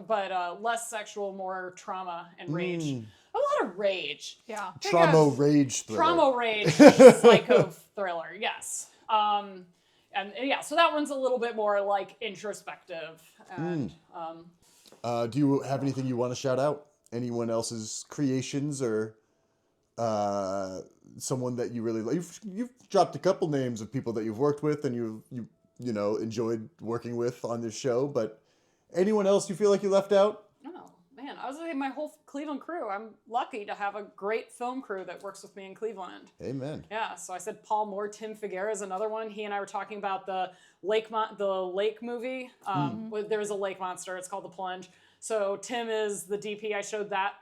but less sexual, more trauma and rage. A lot of rage.
Yeah.
Trauma rage thriller.
Trauma rage psycho thriller, yes. And yeah, so that one's a little bit more like introspective. And
Do you have anything you want to shout out? Anyone else's creations or someone that you really like? You've dropped a couple names of people that you've worked with and you enjoyed working with on this show, but anyone else you feel like you left out?
oh man, I was thinking my whole Cleveland crew. I'm lucky to have a great film crew that works with me in Cleveland.
Amen.
Yeah, so I said Paul Moore, Tim Figueroa is another one. He and I were talking about the lake movie. There is a lake monster. It's called The Plunge. So Tim is the DP. I showed that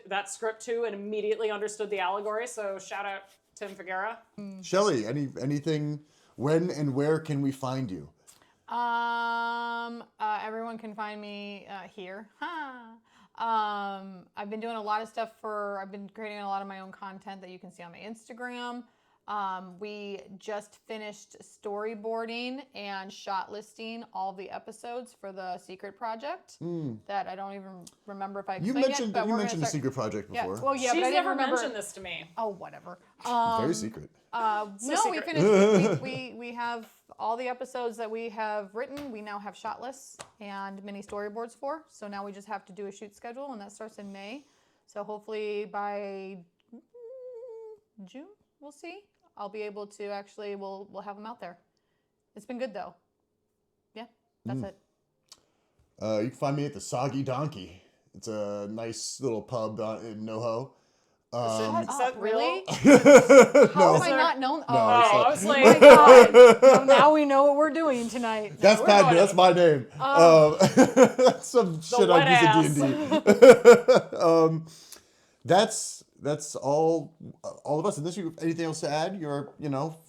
that script to, and immediately understood the allegory. So shout out Tim Figueroa.
Shelley, anything? When and where can we find you?
Everyone can find me here. I've been doing a lot of stuff I've been creating a lot of my own content that you can see on my Instagram. We just finished storyboarding and shot listing all the episodes for the Secret Project that I don't even remember if I
You
explained
mentioned
it, but
you
we're
mentioned the
gonna start.
Secret Project
Yeah,
before.
well, yeah,
She's
but I didn't
never
remember.
mentioned this to me.
Oh, whatever.
Very secret.
No, we
secret.
finished. we have all the episodes that we have written. We now have shot lists and mini storyboards for. So now we just have to do a shoot schedule, and that starts in May. So hopefully by June, we'll see. I'll be able to actually. We'll have them out there. It's been good though. Yeah, that's it.
You can find me at the Soggy Donkey. It's a nice little pub in NoHo.
Is that
Really?
real?
How have I not known?
Oh, I was like,
my God. So now we know what we're doing tonight.
That's
we're
Padme.
going-
That's my name. That's some shit
wet
I use in D&D. That's all of us. Unless you have anything else to add, your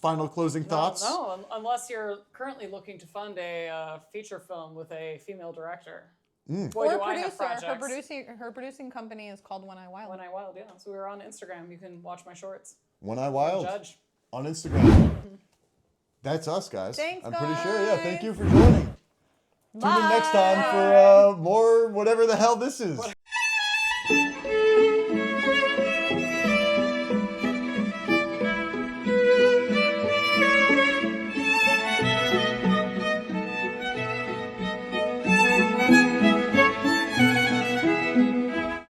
final closing thoughts.
No, unless you're currently looking to fund a feature film with a female director. Boy,
Or
do I have
producer.
projects.
Her producing company is called One Eye Wild.
One Eye Wild, yeah. So we were on Instagram. You can watch my shorts.
One Eye Wild
Judge.
on Instagram. That's us, guys.
Thanks,
I'm pretty sure. Yeah, thank
guys.
you for joining. Tune in next time for more whatever the hell this is.